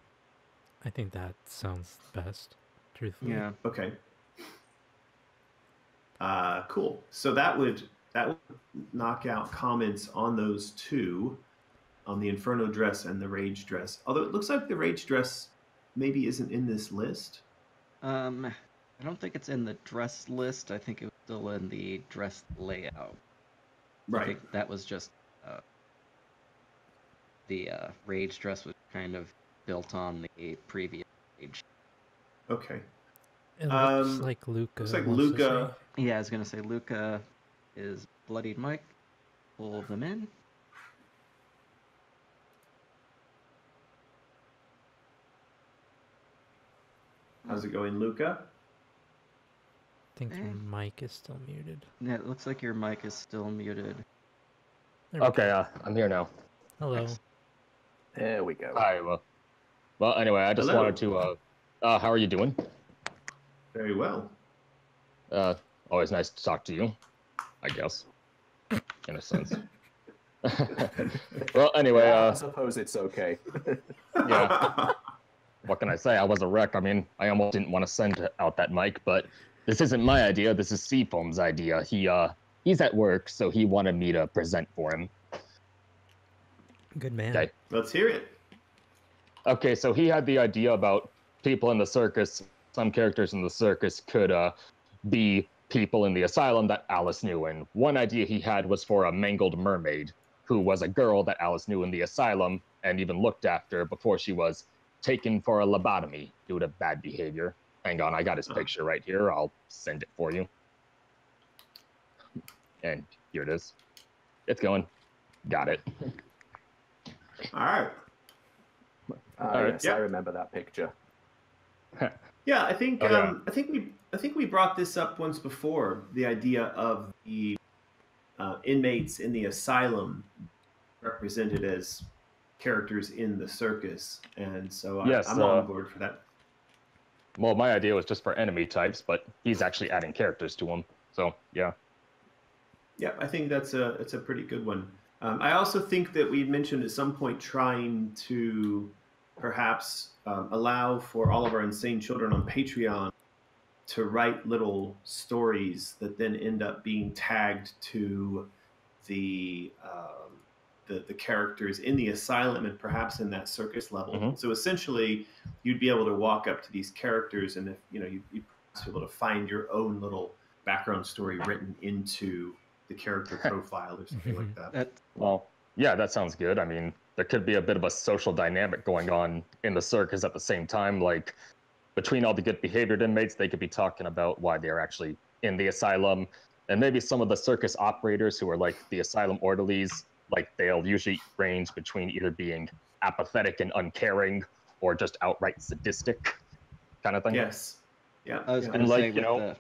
Speaker 3: I think that sounds best, truthfully.
Speaker 4: Yeah.
Speaker 1: Okay. Cool. So that would knock out comments on those 2, on the Inferno dress and the Rage dress. Although it looks like the Rage dress maybe isn't in this list.
Speaker 4: I don't think it's in the dress list. I think it was still in the dress layout.
Speaker 1: Right.
Speaker 4: I think that was just the Rage dress was kind of built on the previous Rage.
Speaker 1: Okay.
Speaker 3: It looks like Luca.
Speaker 1: Looks like Luca.
Speaker 4: Yeah, I was going to say Luca is Bloodied Mike. Pull them in.
Speaker 1: How's it going, Luca?
Speaker 3: I think your mic is still muted.
Speaker 4: Yeah, it looks like your mic is still muted.
Speaker 6: Okay, I'm here now.
Speaker 3: Hello.
Speaker 2: There we go.
Speaker 6: Hi, well, anyway, I just wanted to, how are you doing?
Speaker 1: Very well.
Speaker 6: Always nice to talk to you, I guess, in a sense. Well, anyway,
Speaker 2: I suppose it's okay.
Speaker 6: Yeah. What can I say? I was a wreck. I mean, I almost didn't want to send out that mic, but this isn't my idea. This is Seafoam's idea. He's at work, so he wanted me to present for him.
Speaker 3: Good man.
Speaker 6: Okay.
Speaker 1: Let's hear it.
Speaker 6: Okay, so he had the idea about people in the circus. Some characters in the circus could be people in the asylum that Alice knew. And one idea he had was for a mangled mermaid, who was a girl that Alice knew in the asylum and even looked after before she was taken for a lobotomy due to bad behavior. Hang on, I got his picture right here. I'll send it for you. And here it is. It's going. Got it.
Speaker 1: All right.
Speaker 2: Yes, I remember that picture.
Speaker 1: Yeah, I think I think we brought this up once before. The idea of the inmates in the asylum represented as characters in the circus, and so
Speaker 6: Yes,
Speaker 1: I'm on board for that.
Speaker 6: Well, my idea was just for enemy types, but he's actually adding characters to them. So yeah.
Speaker 1: Yeah, I think it's a pretty good one. I also think that we mentioned at some point trying to perhaps allow for all of our insane children on Patreon to write little stories that then end up being tagged to the characters in the asylum and perhaps in that circus level.
Speaker 6: Mm-hmm.
Speaker 1: So essentially, you'd be able to walk up to these characters, and if you'd be able to find your own little background story written into the character profile or something like that.
Speaker 6: Well, yeah, that sounds good. I mean, there could be a bit of a social dynamic going on in the circus at the same time. Like, between all the good behaviored inmates, they could be talking about why they're actually in the asylum. And maybe some of the circus operators who are like the asylum orderlies, like they'll usually range between either being apathetic and uncaring or just outright sadistic kind of thing.
Speaker 1: Yes. Yeah.
Speaker 4: I was
Speaker 6: And like,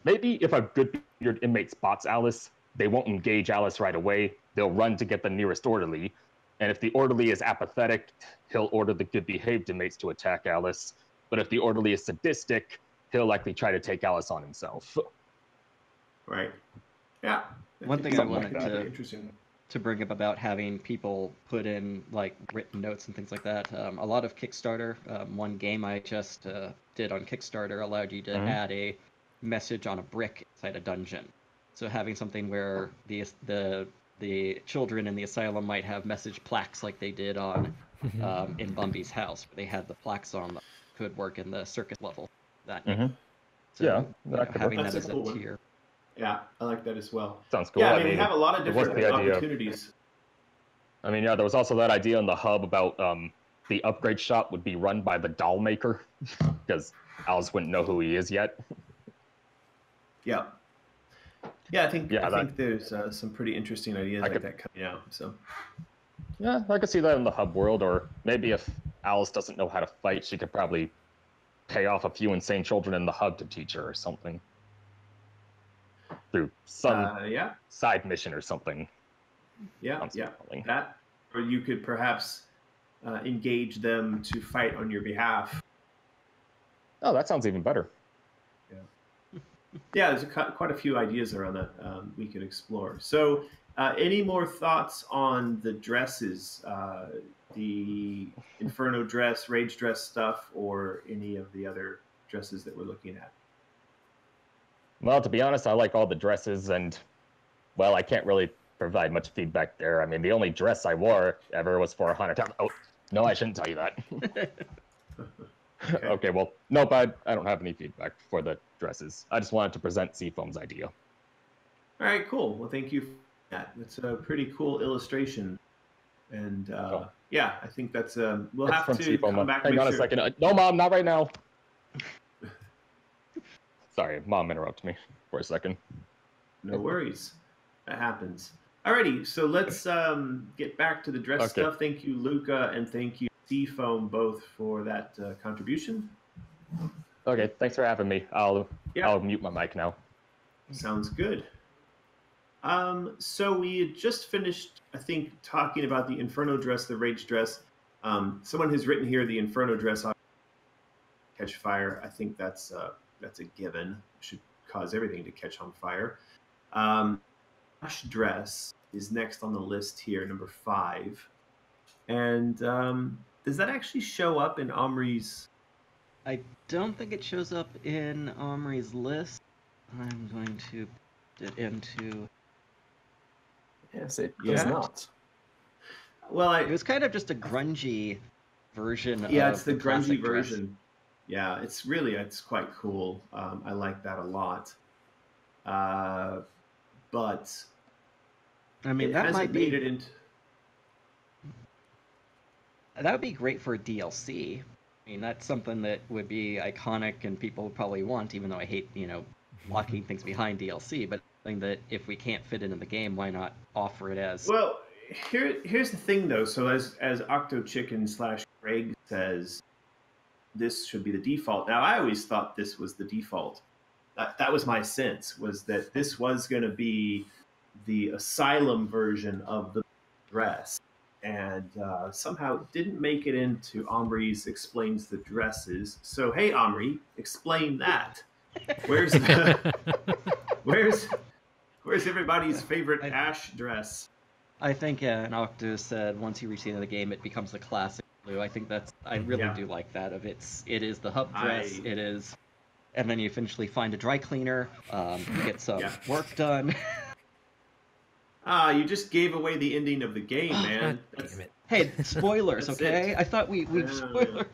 Speaker 6: maybe if a good behaviored inmate spots Alice, they won't engage Alice right away. They'll run to get the nearest orderly. And if the orderly is apathetic, he'll order the good behaved inmates to attack Alice. But if the orderly is sadistic, he'll likely try to take Alice on himself.
Speaker 1: Right. Yeah.
Speaker 4: One thing I wanted
Speaker 1: interesting
Speaker 4: to bring up about having people put in like written notes and things like that. A lot of Kickstarter, one game I just did on Kickstarter allowed you to add a message on a brick inside a dungeon. So having something where the children in the asylum might have message plaques like they did on in Bumby's house, where they had the plaques on them, could work in the circus level. That so having that as a tier.
Speaker 1: Yeah, I like that as well.
Speaker 6: Sounds cool.
Speaker 1: Yeah, I mean, we have a lot of different opportunities.
Speaker 6: I mean, yeah, there was also that idea in the hub about the upgrade shop would be run by the doll maker, because Alice wouldn't know who he is yet.
Speaker 1: Yeah. Yeah, I think there's some pretty interesting ideas like that coming out. So.
Speaker 6: Yeah, I could see that in the hub world, or maybe if Alice doesn't know how to fight, she could probably pay off a few insane children in the hub to teach her or something. Through some side mission or something.
Speaker 1: Yeah. That, or you could perhaps engage them to fight on your behalf.
Speaker 6: Oh, that sounds even better.
Speaker 1: Yeah, there's quite a few ideas around that we could explore. So, any more thoughts on the dresses, the Inferno dress, Rage dress stuff, or any of the other dresses that we're looking at?
Speaker 6: Well, to be honest, I like all the dresses, and, well, I can't really provide much feedback there. I mean, the only dress I wore ever was for a haunted house. Oh, no, I shouldn't tell you that. Okay, well, nope, I don't have any feedback for the dresses. I just wanted to present Seafoam's idea.
Speaker 1: All right, cool. Well, thank you for that. That's a pretty cool illustration. And, yeah, I think that's, we'll have to
Speaker 6: Seafoam.
Speaker 1: come back.
Speaker 6: Hang on a second. No, Mom, not right now. Sorry, Mom interrupted me for a second.
Speaker 1: No worries. That happens. Alrighty, so let's get back to the dress stuff. Thank you, Luca, and thank you, Seafoam, both for that contribution.
Speaker 6: Okay, thanks for having me. I'll mute my mic now.
Speaker 1: Sounds good. So we had just finished, I think, talking about the Inferno dress, the Rage dress. Someone has written here the Inferno dress catch fire. I think that's a given. It should cause everything to catch on fire. Ash dress is next on the list here, number 5. And does that actually show up in Omri's?
Speaker 4: I don't think it shows up in Omri's list. I'm going to put it into.
Speaker 2: Yes, it does not.
Speaker 1: Well,
Speaker 4: it was kind of just a grungy version.
Speaker 1: Yeah, it's the grungy version. Dress. Yeah, it's quite cool. I like that a lot. But
Speaker 4: I mean, that might
Speaker 1: made it into.
Speaker 4: That would be great for DLC. I mean, that's something that would be iconic and people would probably want, even though I hate, locking things behind DLC, but something that if we can't fit it in the game, why not offer it as...
Speaker 1: Well, here's the thing, though. So as OctoChicken / Greg says, this should be the default. Now, I always thought this was the default. That was my sense, was that this was going to be the Asylum version of the dress. and somehow didn't make it into Omri's Explains the Dresses. So, hey, Omri, explain that. Where's where's everybody's favorite Ash dress?
Speaker 4: I think, yeah, and Octus said once you reach the end of the game, it becomes a classic blue. I think I really do like that. It is the hub dress. It is, and then you eventually find a dry cleaner. You get some work done.
Speaker 1: You just gave away the ending of the game, man.
Speaker 3: Damn it.
Speaker 4: Hey, spoilers, okay? I thought we spoiler.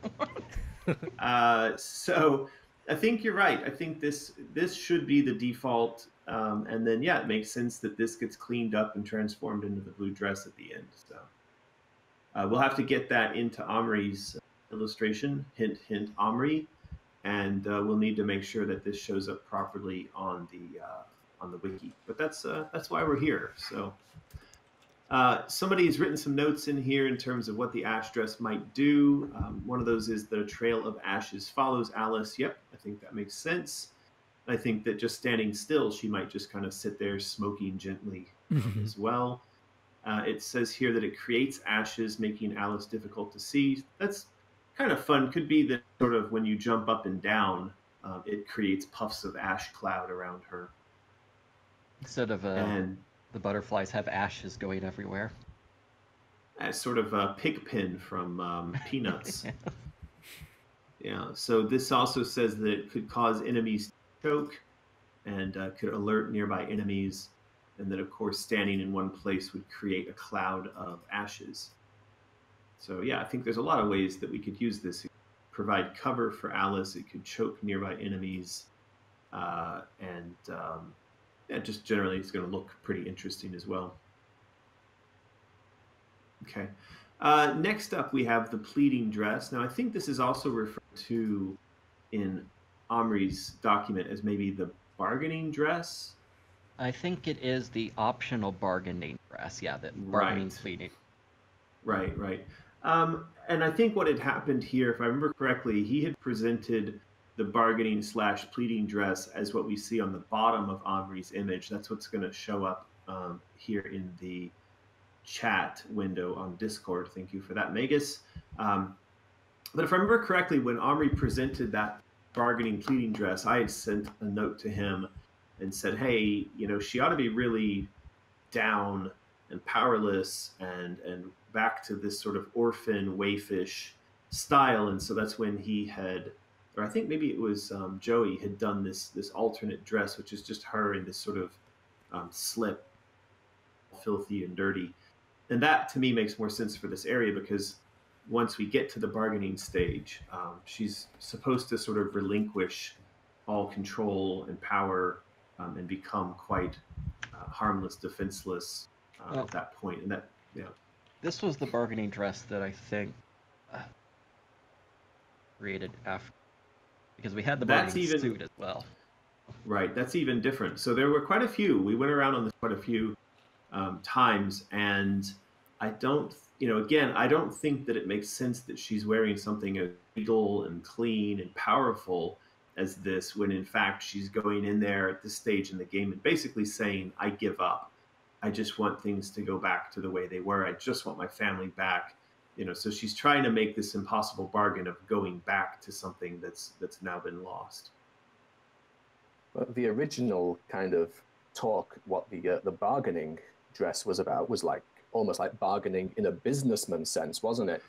Speaker 1: So I think you're right. I think this should be the default, and then it makes sense that this gets cleaned up and transformed into the blue dress at the end. So we'll have to get that into Omri's illustration. Hint, hint, Omri, and we'll need to make sure that this shows up properly on the wiki. But that's why we're here. So. Somebody has written some notes in here in terms of what the Ash dress might do. One of those is the trail of ashes follows Alice. Yep, I think that makes sense. I think that just standing still, she might just kind of sit there smoking gently as well. It says here that it creates ashes, making Alice difficult to see. That's kind of fun. Could be that sort of when you jump up and down, it creates puffs of ash cloud around her.
Speaker 4: Instead of the butterflies have ashes going everywhere.
Speaker 1: As sort of a pig pen from Peanuts. Yeah, so this also says that it could cause enemies to choke and could alert nearby enemies, and that, of course, standing in one place would create a cloud of ashes. So, yeah, I think there's a lot of ways that we could use this. It could provide cover for Alice. It could choke nearby enemies. Just generally it's going to look pretty interesting as well. Okay. Next up, we have the pleading dress. Now, I think this is also referred to in Omri's document as maybe the bargaining dress.
Speaker 4: I think it is the optional bargaining dress. Yeah, that bargaining pleading.
Speaker 1: Right. And I think what had happened here, if I remember correctly, he had presented the bargaining / pleading dress as what we see on the bottom of Omri's image. That's what's going to show up here in the chat window on Discord. Thank you for that, Magus. But if I remember correctly, when Omri presented that bargaining pleading dress, I had sent a note to him and said, hey, she ought to be really down and powerless and back to this sort of orphan wayfish style. And so that's when he had, or I think maybe it was Joey had done this alternate dress, which is just her in this sort of slip, filthy and dirty. And that to me makes more sense for this area, because once we get to the bargaining stage, she's supposed to sort of relinquish all control and power and become quite harmless, defenseless at that point. And that,
Speaker 4: this was the bargaining dress that I think created after. Because we had the bargaining suit as well.
Speaker 1: Right, that's even different. So there were quite a few. We went around on this quite a few times, and I don't, again, I don't think that it makes sense that she's wearing something as legal and clean and powerful as this, when in fact she's going in there at this stage in the game and basically saying, I give up. I just want things to go back to the way they were. I just want my family back. So she's trying to make this impossible bargain of going back to something that's now been lost.
Speaker 2: But the original kind of talk, what the bargaining dress was about, was like almost like bargaining in a businessman sense, wasn't it?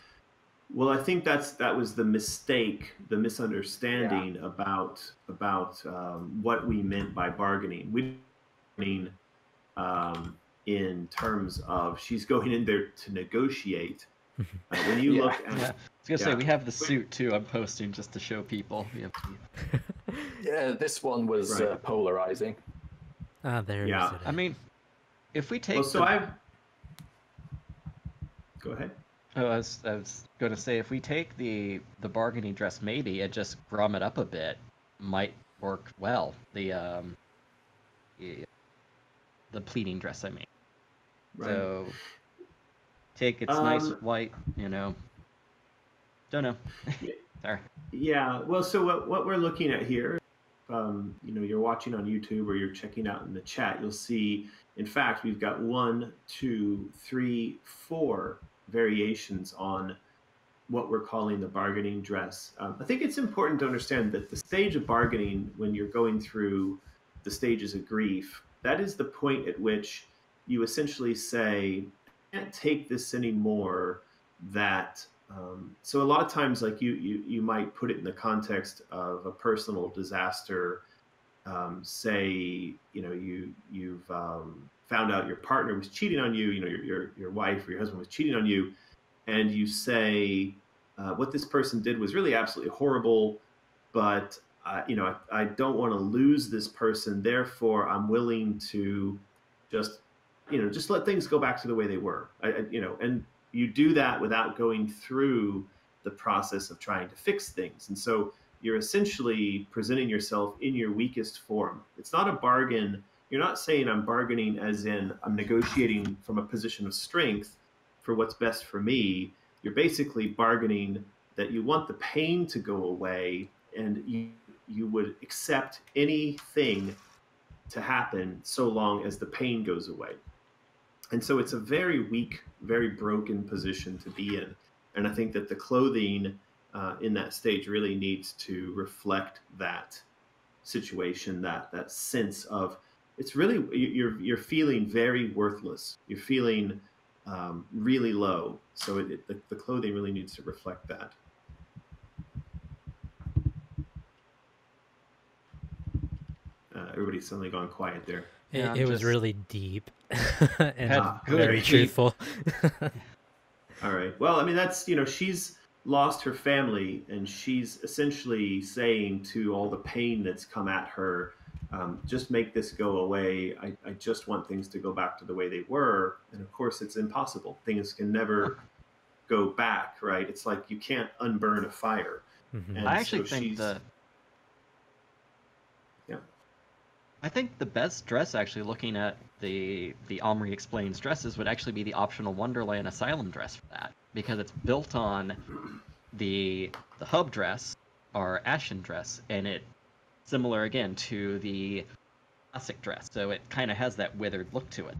Speaker 1: Well, I think that was the mistake, the misunderstanding about what we meant by bargaining. We mean in terms of she's going in there to negotiate. When you look at,
Speaker 4: I was gonna say we have the suit too. I'm posting just to show people.
Speaker 2: Yeah, this one was polarizing.
Speaker 3: There.
Speaker 1: Yeah,
Speaker 4: I mean, if we take.
Speaker 1: Go ahead.
Speaker 4: Oh, I was going to say, if we take the bargaining dress, maybe and just grum it up a bit, might work well. The pleading dress, I mean. Right. So take its nice white, don't know. Sorry.
Speaker 1: Yeah. Well, so what we're looking at here, you're watching on YouTube or you're checking out in the chat, you'll see, in fact, we've got 1, 2, 3, 4 variations on what we're calling the bargaining dress. I think it's important to understand that the stage of bargaining, when you're going through the stages of grief, that is the point at which you essentially say, I can't take this anymore. That so a lot of times, like you might put it in the context of a personal disaster. Say, you know, you've found out your partner was cheating on you. You know, your wife or your husband was cheating on you, and you say, what this person did was really absolutely horrible, but you know, I don't want to lose this person. Therefore, I'm willing to just, you know, just let things go back to the way they were. You know, and you do that without going through the process of trying to fix things. And so you're essentially presenting yourself in your weakest form. It's not a bargain. You're not saying I'm bargaining as in I'm negotiating from a position of strength for what's best for me. You're basically bargaining that you want the pain to go away, and you would accept anything to happen so long as the pain goes away. And so it's a very weak, very broken position to be in. And I think that the clothing in that stage really needs to reflect that situation, that sense of, it's really, you're feeling very worthless. You're feeling really low. So the clothing really needs to reflect that. Everybody's suddenly gone quiet there.
Speaker 3: It was really deep and very truthful.
Speaker 1: All right. Well, I mean, that's, you know, she's lost her family, and she's essentially saying to all the pain that's come at her, just make this go away. I just want things to go back to the way they were. And of course, it's impossible. Things can never go back, right? It's like you can't unburn a fire.
Speaker 4: And I actually think I think the best dress, actually, looking at the Omri Explains dresses, would actually be the optional Wonderland Asylum dress for that, because it's built on the hub dress, or Ashen dress, and it's similar again to the classic dress, so it kind of has that withered look to it.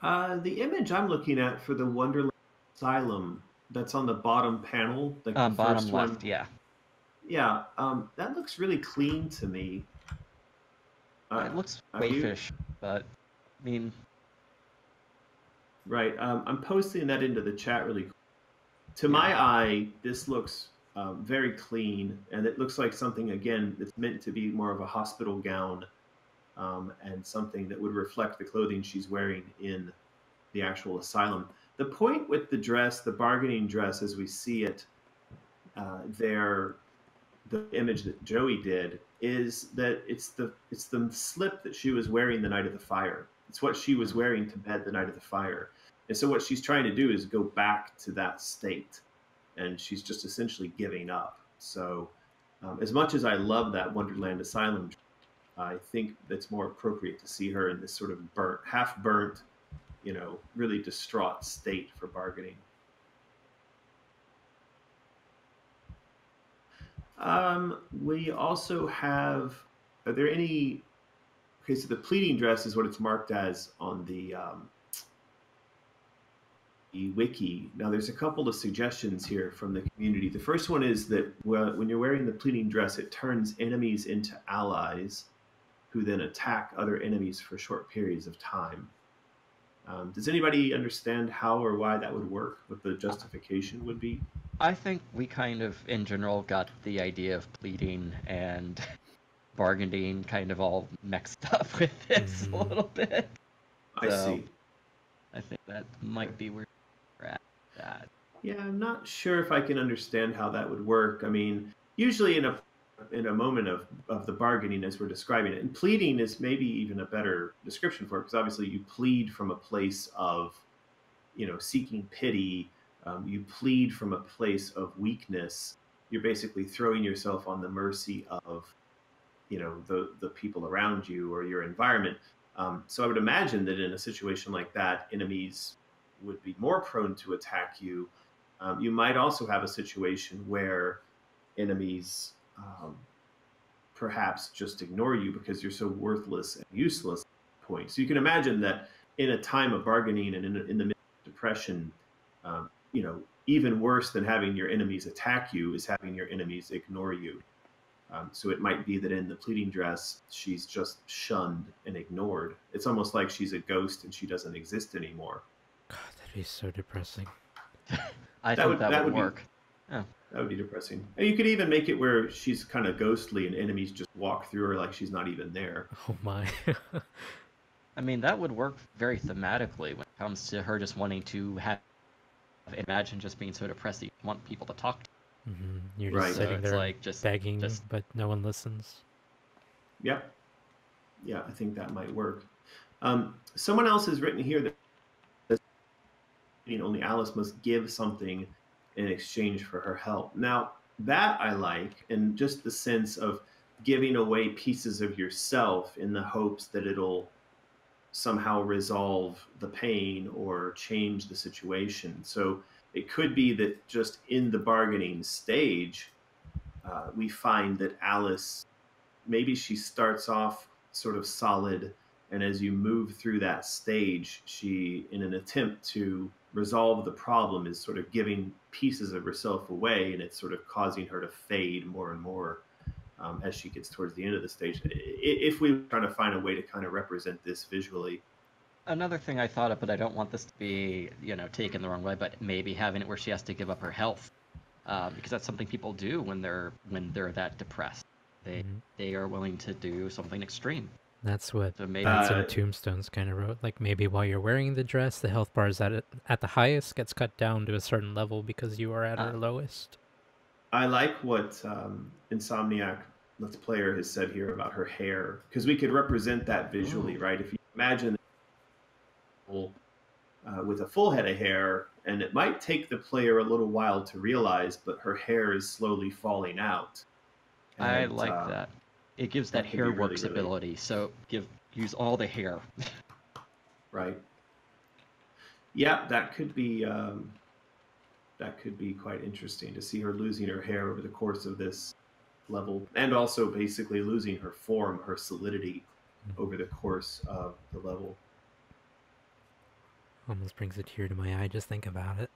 Speaker 1: The image I'm looking at for the Wonderland Asylum, that's on the bottom panel, like the
Speaker 4: bottom
Speaker 1: first
Speaker 4: left,
Speaker 1: one.
Speaker 4: yeah.
Speaker 1: Yeah, that looks really clean to me.
Speaker 4: It looks waifish, but I mean,
Speaker 1: right. I'm posting that into the chat really quick. To my eye, this looks very clean, and it looks like something, again, that's meant to be more of a hospital gown, and something that would reflect the clothing she's wearing in the actual asylum. The point with the dress, the bargaining dress, as we see it there, the image that Joey did, is that it's the slip that she was wearing the night of the fire. It's what she was wearing to bed the night of the fire. And so what she's trying to do is go back to that state, and she's just essentially giving up. So as much as I love that Wonderland Asylum, I think it's more appropriate to see her in this sort of burnt, half burnt, you know, really distraught state for bargaining. We also have, are there any, okay, so the pleading dress is what it's marked as on the wiki. Now there's a couple of suggestions here from the community. The first one is that when you're wearing the pleading dress, it turns enemies into allies who then attack other enemies for short periods of time. Does anybody understand how or why that would work, what the justification would be?
Speaker 4: I think we kind of, in general, got the idea of pleading and bargaining kind of all mixed up with this a little bit.
Speaker 1: I see.
Speaker 4: I think that might be where we're at. That.
Speaker 1: Yeah, I'm not sure if I can understand how that would work. I mean, usually in a moment of the bargaining, as we're describing it, and pleading is maybe even a better description for it, because obviously you plead from a place of, you know, seeking pity. You plead from a place of weakness. You're basically throwing yourself on the mercy of, you know, the people around you or your environment. So I would imagine that in a situation like that, enemies would be more prone to attack you. You might also have a situation where enemies perhaps just ignore you because you're so worthless and useless at that point. So you can imagine that in a time of bargaining and in the midst of depression, even worse than having your enemies attack you is having your enemies ignore you. So it might be that in the pleading dress, she's just shunned and ignored. It's almost like she's a ghost and she doesn't exist anymore.
Speaker 3: God, that'd be so depressing.
Speaker 4: I think that would work.
Speaker 1: That would be depressing. And you could even make it where she's kind of ghostly and enemies just walk through her like she's not even there.
Speaker 3: Oh my.
Speaker 4: I mean, that would work very thematically when it comes to her just wanting to imagine just being so depressed that you want people to talk to.
Speaker 3: Mm-hmm. You're just sitting there like begging, but no one listens.
Speaker 1: Yep. Yeah, I think that might work. Someone else has written here that only Alice must give something in exchange for her help. Now, that I like, and just the sense of giving away pieces of yourself in the hopes that it'll somehow resolve the pain or change the situation. So it could be that just in the bargaining stage, we find that Alice, maybe she starts off sort of solid, and as you move through that stage, she, in an attempt to resolve the problem, is sort of giving pieces of herself away, and it's sort of causing her to fade more and more as she gets towards the end of the stage. If we were trying to find a way to kind of represent this visually.
Speaker 4: Another thing I thought of, but I don't want this to be, taken the wrong way, but maybe having it where she has to give up her health, because that's something people do when they're that depressed. They are willing to do something extreme.
Speaker 3: That's what some Tombstones kind of wrote. Like maybe while you're wearing the dress, the health bar is at the highest, gets cut down to a certain level because you are at her lowest. I
Speaker 1: like what Insomniac Let's Player has said here about her hair, because we could represent that visually, right? If you imagine with a full head of hair, and it might take the player a little while to realize, but her hair is slowly falling out.
Speaker 4: And, I like that. It gives that hair works ability. So use all the hair.
Speaker 1: Right. Yeah, that could be quite interesting to see her losing her hair over the course of this level, and also basically losing her form, her solidity over the course of the level.
Speaker 3: Almost brings a tear to my eye just think about it.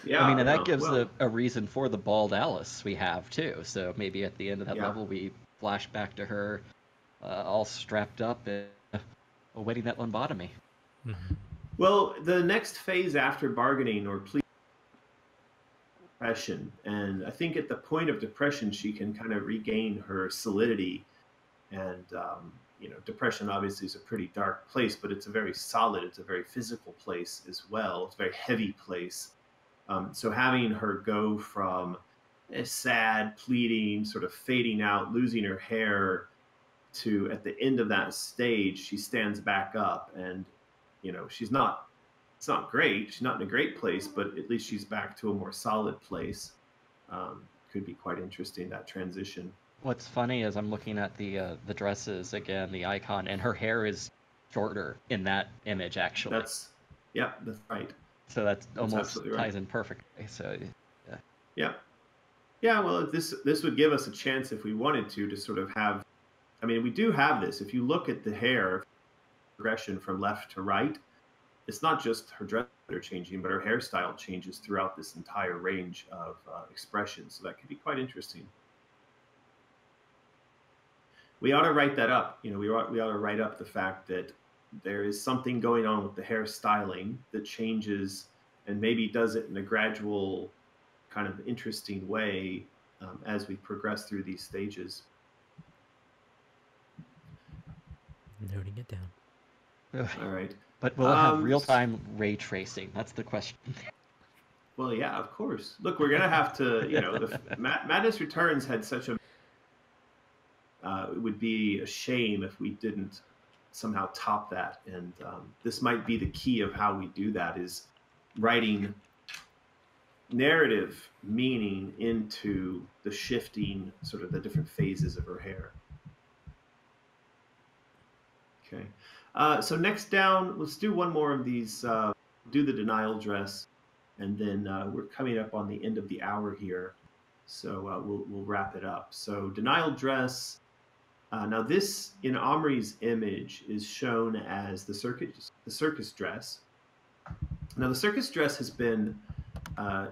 Speaker 4: Yeah, I mean, and that gives a reason for the bald Alice we have too. So maybe at the end of that level, we flash back to her all strapped up and awaiting that lobotomy.
Speaker 1: Well, the next phase after bargaining or plea, depression, and I think at the point of depression, she can kind of regain her solidity. And depression obviously is a pretty dark place, but it's a very solid, it's a very physical place as well. It's a very heavy place. So having her go from a sad, pleading, sort of fading out, losing her hair, to at the end of that stage, she stands back up, and it's not great. She's not in a great place, but at least she's back to a more solid place. Could be quite interesting, that transition.
Speaker 4: What's funny is I'm looking at the dresses again, the icon, and her hair is shorter in that image actually.
Speaker 1: That's right.
Speaker 4: So that's almost ties in perfectly. So
Speaker 1: yeah. Well, this would give us a chance if we wanted to sort of have. I mean, we do have this. If you look at the hair progression from left to right, it's not just her dress that are changing, but her hairstyle changes throughout this entire range of expressions. So that could be quite interesting. We ought to write that up. We ought to write up the fact that there is something going on with the hairstyling that changes, and maybe does it in a gradual, kind of interesting way as we progress through these stages.
Speaker 3: Noting it down.
Speaker 1: All right.
Speaker 4: But we'll have real-time ray tracing. That's the question.
Speaker 1: Well, yeah, of course. Look, we're going to have to, the Madness Returns had such a... it would be a shame if we didn't somehow top that. And this might be the key of how we do that, is writing narrative meaning into the shifting, sort of the different phases of her hair. Okay. So next down, let's do one more of these, do the denial dress, and then we're coming up on the end of the hour here. So we'll wrap it up. So denial dress. Now this, in Omri's image, is shown as the circus dress. Now, the circus dress has been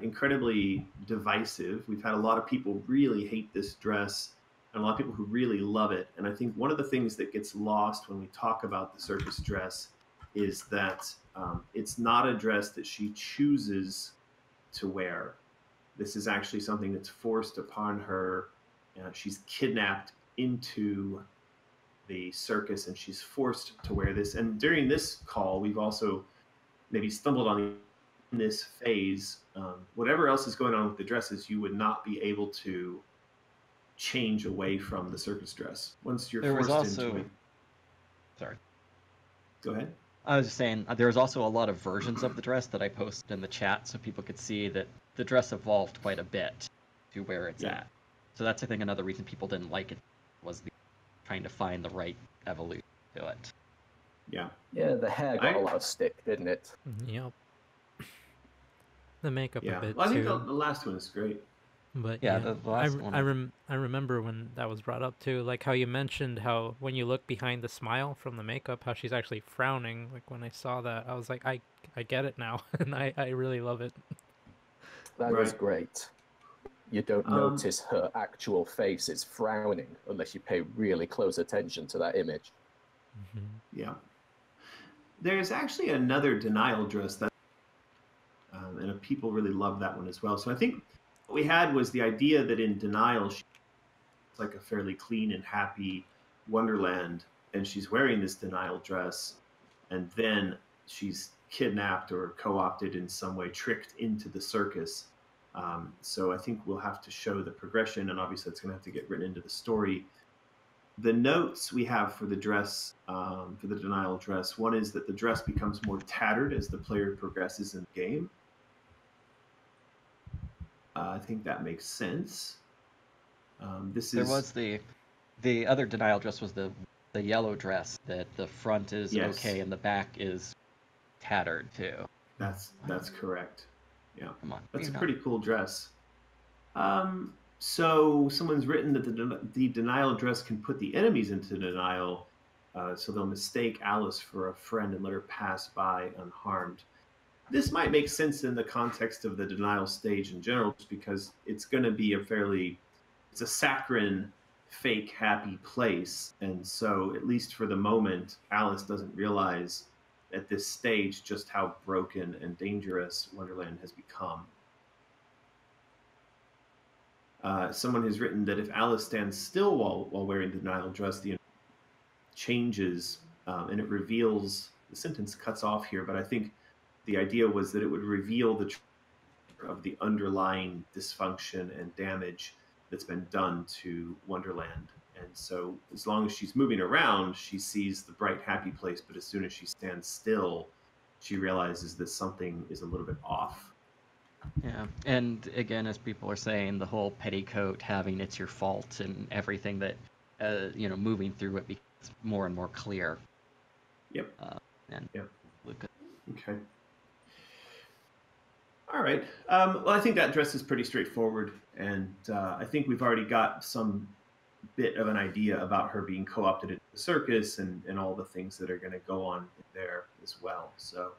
Speaker 1: incredibly divisive. We've had a lot of people really hate this dress and a lot of people who really love it. And I think one of the things that gets lost when we talk about the circus dress is that it's not a dress that she chooses to wear. This is actually something that's forced upon her. She's kidnapped into the circus and she's forced to wear this. And during this call, we've also maybe stumbled on this phase. Whatever else is going on with the dresses, you would not be able to change away from the circus dress once you're forced into it.
Speaker 4: Sorry.
Speaker 1: Go ahead.
Speaker 4: I was just saying, there was also a lot of versions of the dress that I posted in the chat so people could see that the dress evolved quite a bit to where it's at. So that's, I think, another reason people didn't like it was trying to find the right evolution to it.
Speaker 1: Yeah.
Speaker 2: Yeah, the hair got a lot of stick, didn't it?
Speaker 3: Yep. The makeup a bit
Speaker 1: I think
Speaker 3: too.
Speaker 1: the last one is great.
Speaker 3: But
Speaker 4: yeah, the last one.
Speaker 3: I remember when that was brought up too, like how you mentioned how when you look behind the smile from the makeup, how she's actually frowning. Like when I saw that, I was like, I get it now, and I really love it.
Speaker 2: That was great. You don't notice her actual face is frowning unless you pay really close attention to that image.
Speaker 3: Mm-hmm.
Speaker 1: Yeah. There's actually another denial dress that, and people really love that one as well. So I think what we had was the idea that in Denial, she's like a fairly clean and happy Wonderland, and she's wearing this Denial dress, and then she's kidnapped or co-opted in some way, tricked into the circus. So I think we'll have to show the progression, and obviously it's going to have to get written into the story. The notes we have for the dress, for the Denial dress, one is that the dress becomes more tattered as the player progresses in the game. I think that makes sense.
Speaker 4: There was the other Denial dress was the yellow dress that the front is okay and the back is tattered too.
Speaker 1: That's correct. Yeah,
Speaker 4: come on,
Speaker 1: that's a pretty cool dress. So someone's written that the Denial dress can put the enemies into denial, so they'll mistake Alice for a friend and let her pass by unharmed. This might make sense in the context of the Denial stage in general, just because it's going to be it's a saccharine, fake, happy place. And so, at least for the moment, Alice doesn't realize at this stage just how broken and dangerous Wonderland has become. Someone has written that if Alice stands still while wearing the Denial dress, the changes, and it reveals, the sentence cuts off here, but I think the idea was that it would reveal the truth of the underlying dysfunction and damage that's been done to Wonderland. And so as long as she's moving around, she sees the bright, happy place, but as soon as she stands still, she realizes that something is a little bit off.
Speaker 4: Yeah, and again, as people are saying, the whole petticoat having it's your fault and everything that, moving through it becomes more and more clear.
Speaker 1: Yep.
Speaker 4: Lucas.
Speaker 1: Okay. All right. Well, I think that dress is pretty straightforward, and I think we've already got some bit of an idea about her being co-opted into the circus and all the things that are going to go on there as well. So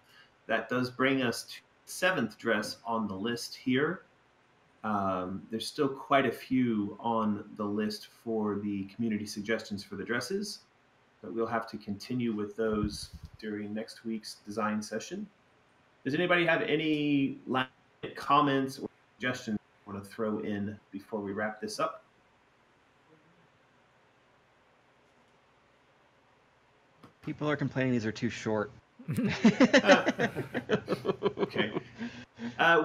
Speaker 1: that does bring us to the 7th dress on the list here. There's still quite a few on the list for the community suggestions for the dresses, but we'll have to continue with those during next week's design session. Does anybody have any last comments or suggestions you want to throw in before we wrap this up?
Speaker 4: People are complaining these are too short.
Speaker 1: Okay.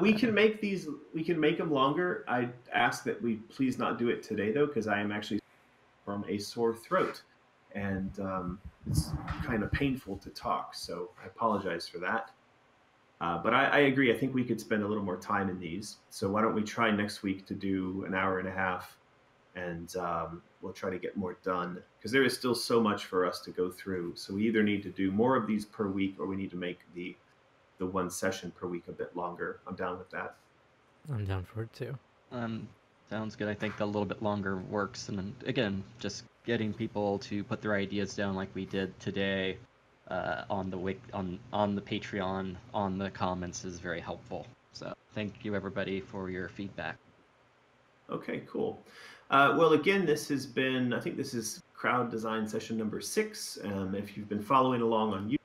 Speaker 1: We can make them longer. I ask that we please not do it today, though, because I am actually from a sore throat, and it's kind of painful to talk, so I apologize for that. But I agree. I think we could spend a little more time in these. So why don't we try next week to do an hour and a half, and we'll try to get more done, because there is still so much for us to go through. So we either need to do more of these per week, or we need to make the one session per week a bit longer. I'm down with that.
Speaker 3: I'm down for it too.
Speaker 4: Sounds good. I think a little bit longer works. And then, again, just getting people to put their ideas down like we did today on the Patreon, on the comments is very helpful. So thank you everybody for your feedback.
Speaker 1: Okay, cool. Well, again, this has been, I think this is crowd design session number 6. If you've been following along on YouTube,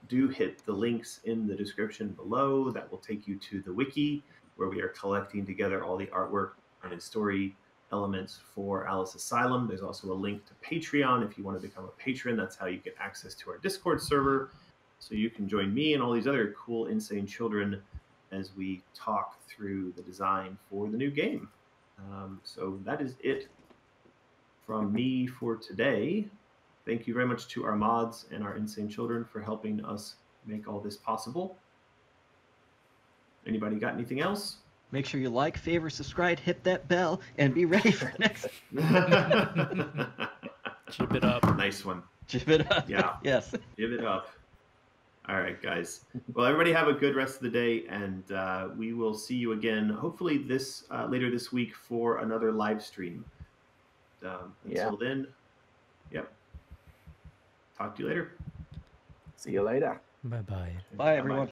Speaker 1: do hit the links in the description below. That will take you to the wiki, where we are collecting together all the artwork and story elements for Alice Asylum. There's also a link to Patreon if you want to become a patron. That's how you get access to our Discord server, so you can join me and all these other cool insane children as we talk through the design for the new game. So that is it from me for today. Thank you very much to our mods and our insane children for helping us make all this possible. Anybody got anything else?
Speaker 4: Make sure you like, favor, subscribe, hit that bell, and be ready for next.
Speaker 3: Jib it up.
Speaker 1: Nice one.
Speaker 4: Jib it up.
Speaker 1: Yeah.
Speaker 4: Yes.
Speaker 1: Give it up. All right, guys. Well, everybody have a good rest of the day, and we will see you again, hopefully later this week for another live stream. Until then, yep. Talk to you later.
Speaker 2: See you later.
Speaker 3: Bye-bye.
Speaker 4: Bye, everyone.